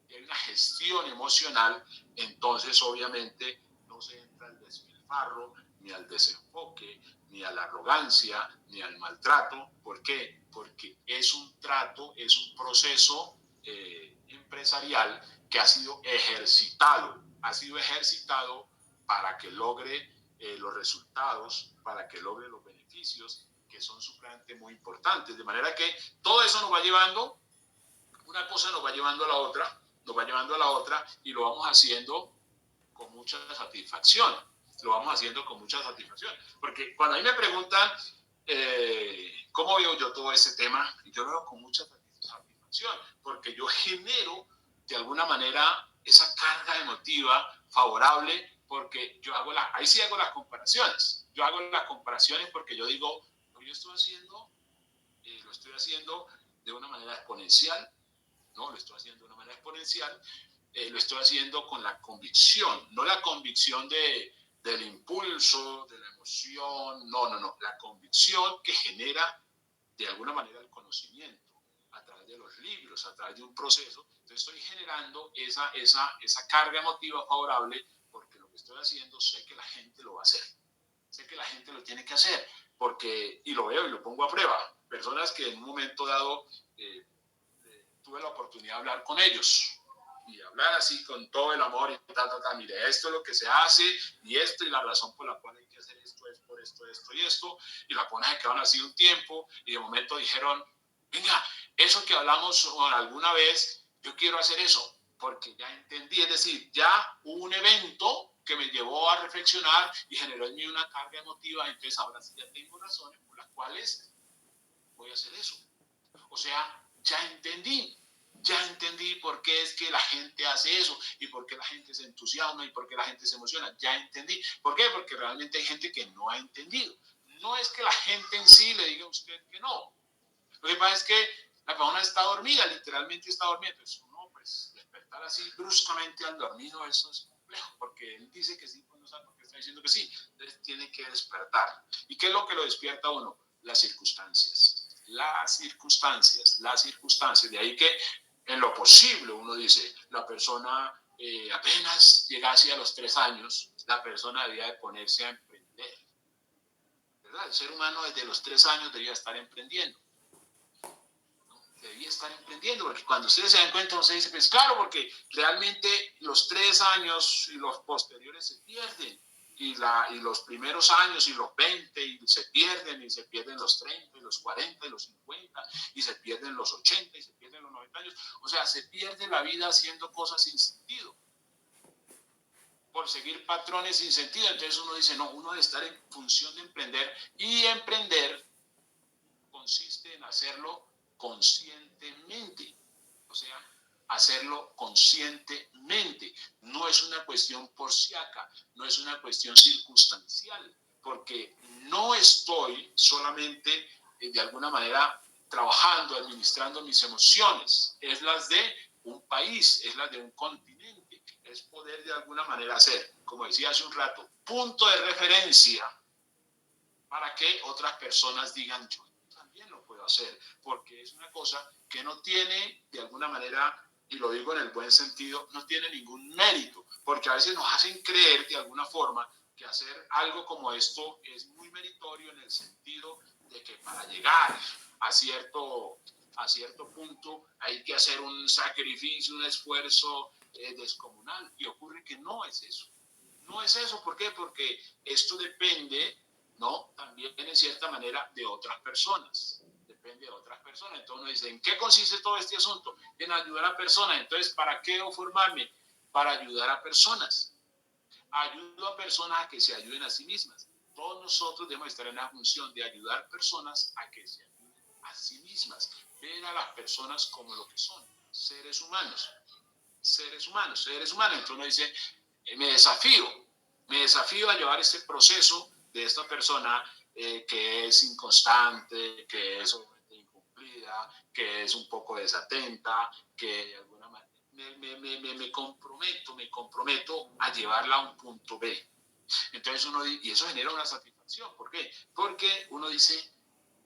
S2: y hay una gestión emocional, entonces obviamente no se entra al despilfarro, ni al desenfoque, ni a la arrogancia, ni al maltrato. ¿Por qué? Porque es un proceso empresarial que ha sido ejercitado para que logre los resultados, para que logre los beneficios que son supremamente muy importantes. De manera que todo eso nos va llevando, una cosa nos va llevando a la otra, y lo vamos haciendo con mucha satisfacción. Porque cuando a mí me preguntan cómo veo yo todo ese tema, yo lo veo con mucha satisfacción, porque yo genero de alguna manera esa carga emotiva favorable, porque ahí sí hago las comparaciones. Yo hago las comparaciones porque yo digo, yo lo estoy haciendo de una manera exponencial, ¿no? Lo estoy haciendo con la convicción, no la convicción del impulso, de la emoción, no, la convicción que genera de alguna manera el conocimiento a través de los libros, a través de un proceso. Entonces estoy generando esa carga emotiva favorable porque lo que estoy haciendo sé que la gente lo va a hacer, sé que la gente lo tiene que hacer, y lo veo y lo pongo a prueba. Personas que en un momento dado tuve la oportunidad de hablar con ellos y hablar así con todo el amor y mire, esto es lo que se hace y la razón por la cual hay que hacer esto es por esto y esto, y la ponen que van así un tiempo y de momento dijeron, venga, eso que hablamos alguna vez, yo quiero hacer eso, porque ya entendí, es decir, ya hubo un evento que me llevó a reflexionar y generó en mí una carga emotiva, entonces ahora sí ya tengo razones por las cuales voy a hacer eso. O sea, ya entendí por qué es que la gente hace eso y por qué la gente se entusiasma y por qué la gente se emociona. Ya entendí. ¿Por qué? Porque realmente hay gente que no ha entendido. No es que la gente en sí le diga a usted que no. Lo que pasa es que la persona está dormida, literalmente está dormida. Entonces uno, pues, despertar así bruscamente al dormido, eso es complejo, porque él dice que sí, pues no sabe por qué está diciendo que sí. Entonces tiene que despertar. ¿Y qué es lo que lo despierta a uno? Las circunstancias. De ahí que en lo posible uno dice, la persona apenas llegase a los 3 años, la persona debía de ponerse a emprender, ¿verdad? El ser humano desde los 3 años debía estar emprendiendo, porque cuando ustedes se dan cuenta, ustedes dicen, pues claro, porque realmente los 3 años y los posteriores se pierden, y los primeros años y los 20 y se pierden los 30 y los 40 y los 50 y se pierden los 80 y se pierden los 90 años. O sea, se pierde la vida haciendo cosas sin sentido, por seguir patrones sin sentido. Entonces uno dice, no, uno debe estar en función de emprender, y emprender consiste en hacerlo conscientemente. O sea, hacerlo conscientemente. No es una cuestión porciaca, no es una cuestión circunstancial, porque no estoy solamente de alguna manera trabajando, administrando mis emociones, es las de un país, es las de un continente, es poder de alguna manera ser, como decía hace un rato, punto de referencia para que otras personas digan, yo también lo puedo hacer, porque es una cosa que no tiene de alguna manera, y lo digo en el buen sentido, no tiene ningún mérito, porque a veces nos hacen creer de alguna forma que hacer algo como esto es muy meritorio en el sentido de que para llegar a cierto punto hay que hacer un sacrificio, un esfuerzo descomunal, y ocurre que no es eso. No es eso, ¿por qué? Porque esto depende, ¿no? También en cierta manera de otras personas. Depende de otras personas. Entonces uno dice, ¿en qué consiste todo este asunto? En ayudar a personas. Entonces, ¿para qué debo formarme? Para ayudar a personas. Ayudo a personas a que se ayuden a sí mismas. Todos nosotros debemos estar en la función de ayudar personas a que se ayuden a sí mismas. Ver a las personas como lo que son, seres humanos. Seres humanos, seres humanos. Entonces uno dice, me desafío a llevar este proceso de esta persona que es inconstante, que es incumplida, que es un poco desatenta, que de alguna manera me comprometo a llevarla a un punto B. Entonces uno, y eso genera una satisfacción. ¿Por qué? Porque uno dice,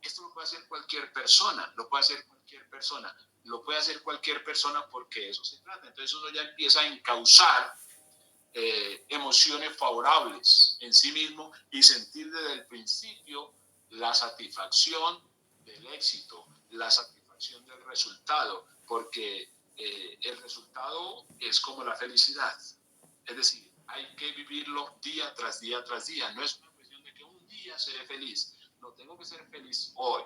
S2: esto lo puede hacer cualquier persona, lo puede hacer cualquier persona, lo puede hacer cualquier persona porque de eso se trata. Entonces uno ya empieza a encauzar emociones favorables en sí mismo y sentir desde el principio la satisfacción del éxito, la satisfacción del resultado, porque el resultado es como la felicidad. Es decir, hay que vivirlo día tras día tras día. No es una cuestión de que un día seré feliz. No, tengo que ser feliz hoy.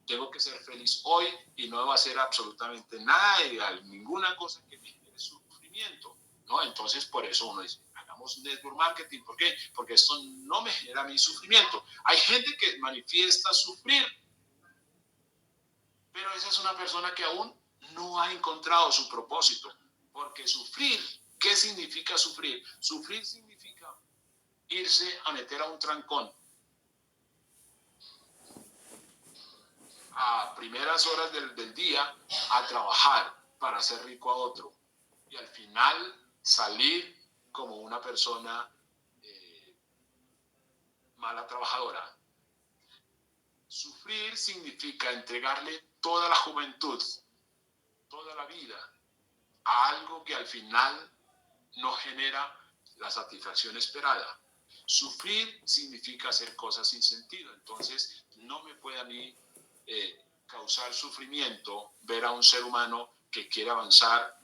S2: Tengo que ser feliz hoy y no va a ser absolutamente nada, ninguna cosa que me genere sufrimiento, ¿no? Entonces, por eso uno dice, hagamos network marketing. ¿Por qué? Porque esto no me genera mi sufrimiento. Hay gente que manifiesta sufrir, pero esa es una persona que aún no ha encontrado su propósito. Porque sufrir, ¿qué significa sufrir? Sufrir significa irse a meter a un trancón a primeras horas del día a trabajar para hacer rico a otro y al final salir como una persona mala trabajadora. Sufrir significa entregarle toda la juventud, toda la vida a algo que al final no genera la satisfacción esperada. Sufrir significa hacer cosas sin sentido. Entonces, no me puede a mí causar sufrimiento ver a un ser humano que quiere avanzar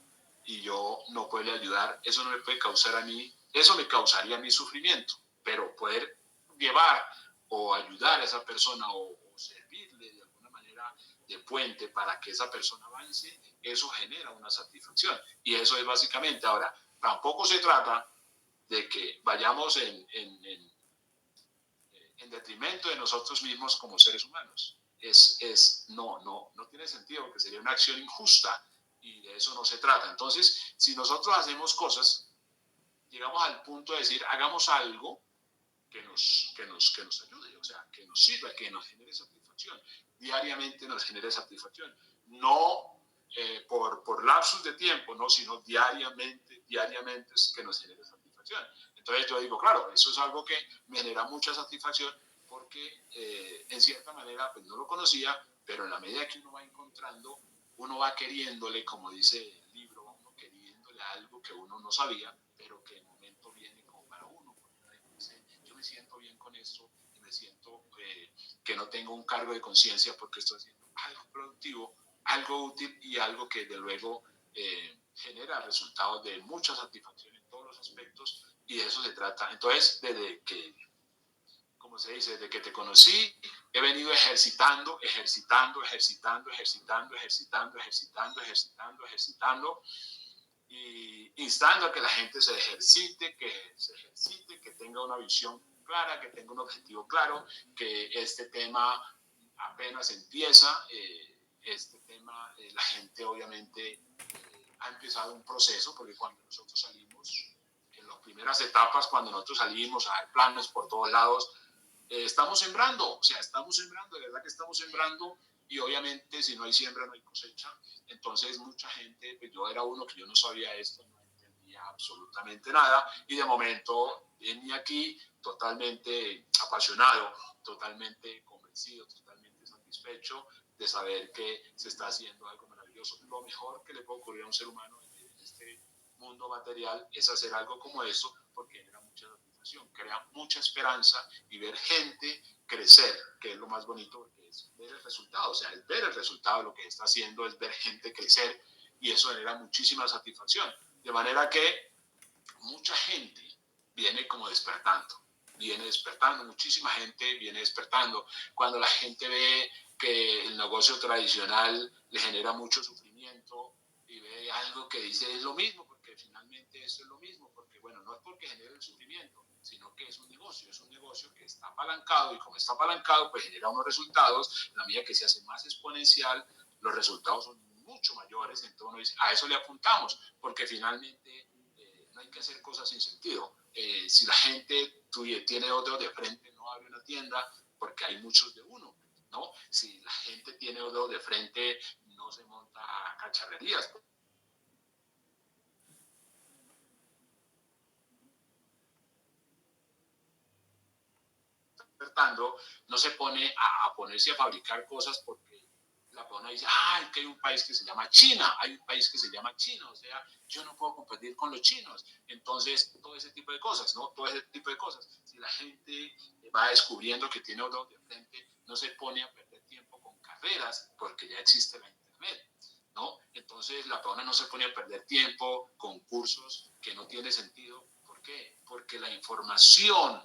S2: y yo no puedo ayudar. Eso no me puede causar a mí, eso me causaría a mí sufrimiento. Pero poder llevar o ayudar a esa persona o servirle de alguna manera de puente para que esa persona avance, eso genera una satisfacción. Y eso es básicamente. Ahora, tampoco se trata de que vayamos en detrimento de nosotros mismos como seres humanos. No tiene sentido porque sería una acción injusta y de eso no se trata. Entonces, si nosotros hacemos cosas, llegamos al punto de decir, hagamos algo que nos ayude, o sea, que nos sirva, que nos genere satisfacción. Diariamente nos genere satisfacción. No por lapsus de tiempo, no, sino diariamente es que nos genere satisfacción. Entonces yo digo, claro, eso es algo que me genera mucha satisfacción porque en cierta manera pues no lo conocía, pero en la medida que uno va encontrando, uno va queriéndole, como dice el libro, uno queriéndole algo que uno no sabía, pero que en el momento viene como para uno. Yo me siento bien con esto y me siento que no tengo un cargo de conciencia porque estoy haciendo algo productivo, algo útil y algo que de luego genera resultados de mucha satisfacción en todos los aspectos y de eso se trata. Entonces, desde que, como se dice, desde que te conocí, he venido ejercitando y instando a que la gente se ejercite, que tenga una visión clara, que tenga un objetivo claro, que este tema apenas empieza, este tema la gente obviamente ha empezado un proceso, porque cuando nosotros salimos, en las primeras etapas, cuando nosotros salimos a dar planes por todos lados, estamos sembrando, o sea, estamos sembrando, de verdad que estamos sembrando, y obviamente si no hay siembra no hay cosecha. Entonces mucha gente, pues yo era uno que yo no sabía esto, no entendía absolutamente nada, y de momento venía aquí totalmente apasionado, totalmente convencido, totalmente satisfecho de saber que se está haciendo algo maravilloso. Lo mejor que le puede ocurrir a un ser humano en este mundo material es hacer algo como eso, porque genera mucha satisfacción, crea mucha esperanza, y ver gente crecer, que es lo más bonito, porque es ver el resultado, o sea, es ver el resultado de lo que está haciendo, es ver gente crecer, y eso genera muchísima satisfacción. De manera que mucha gente viene como despertando, muchísima gente viene despertando. Cuando la gente ve que el negocio tradicional le genera mucho sufrimiento y ve algo que dice es lo mismo, porque finalmente eso es lo mismo, porque bueno, no es porque genere el sufrimiento, sino que es un negocio que está apalancado, y como está apalancado, pues genera unos resultados. En la medida que se hace más exponencial, los resultados son mucho mayores. Entonces uno dice, a eso le apuntamos, porque finalmente no hay que hacer cosas sin sentido. Si la gente tiene dos dedos de frente, no abre una tienda, porque hay muchos de uno, ¿no? Si la gente tiene dos dedos de frente, no se monta cacharrerías. No se pone a ponerse a fabricar cosas porque la persona dice, ah, que hay un país que se llama China, hay un país que se llama China, o sea, yo no puedo competir con los chinos. Entonces, todo ese tipo de cosas, ¿no? Todo ese tipo de cosas. Si la gente va descubriendo que tiene dos de frente, no se pone a perder tiempo con carreras, porque ya existe la internet, ¿no? Entonces, la persona no se pone a perder tiempo con cursos que no tiene sentido. ¿Por qué? Porque la información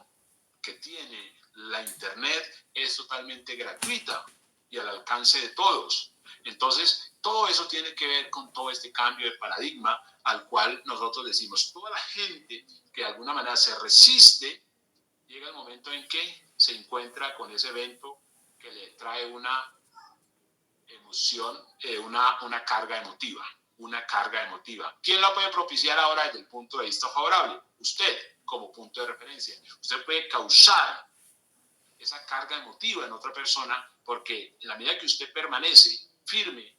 S2: que tiene la internet es totalmente gratuita y al alcance de todos. Entonces, todo eso tiene que ver con todo este cambio de paradigma al cual nosotros decimos, toda la gente que de alguna manera se resiste, llega el momento en que se encuentra con ese evento que le trae una emoción, una carga emotiva, una carga emotiva. ¿Quién la puede propiciar ahora desde el punto de vista favorable? Usted, como punto de referencia. Usted puede causar esa carga emotiva en otra persona, porque en la medida que usted permanece firme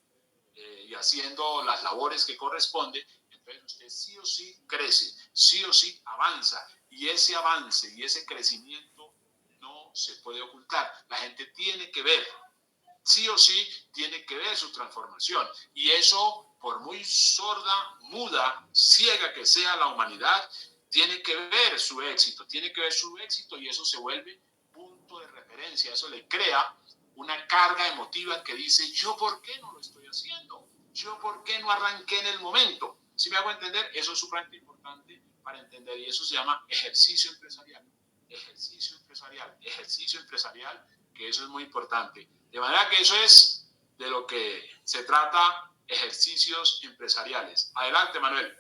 S2: y haciendo las labores que corresponde, entonces usted sí o sí crece, sí o sí avanza, y ese avance y ese crecimiento no se puede ocultar. La gente tiene que ver, sí o sí tiene que ver su transformación, y eso, por muy sorda, muda, ciega que sea la humanidad, tiene que ver su éxito, y eso se vuelve punto de referencia. Eso le crea una carga emotiva que dice, ¿yo por qué no lo estoy haciendo? ¿Yo por qué no arranqué en el momento? ¿Sí me hago entender? Eso es súper importante para entender, y eso se llama ejercicio empresarial. Ejercicio empresarial, que eso es muy importante. De manera que eso es de lo que se trata, ejercicios empresariales. Adelante, Manuel.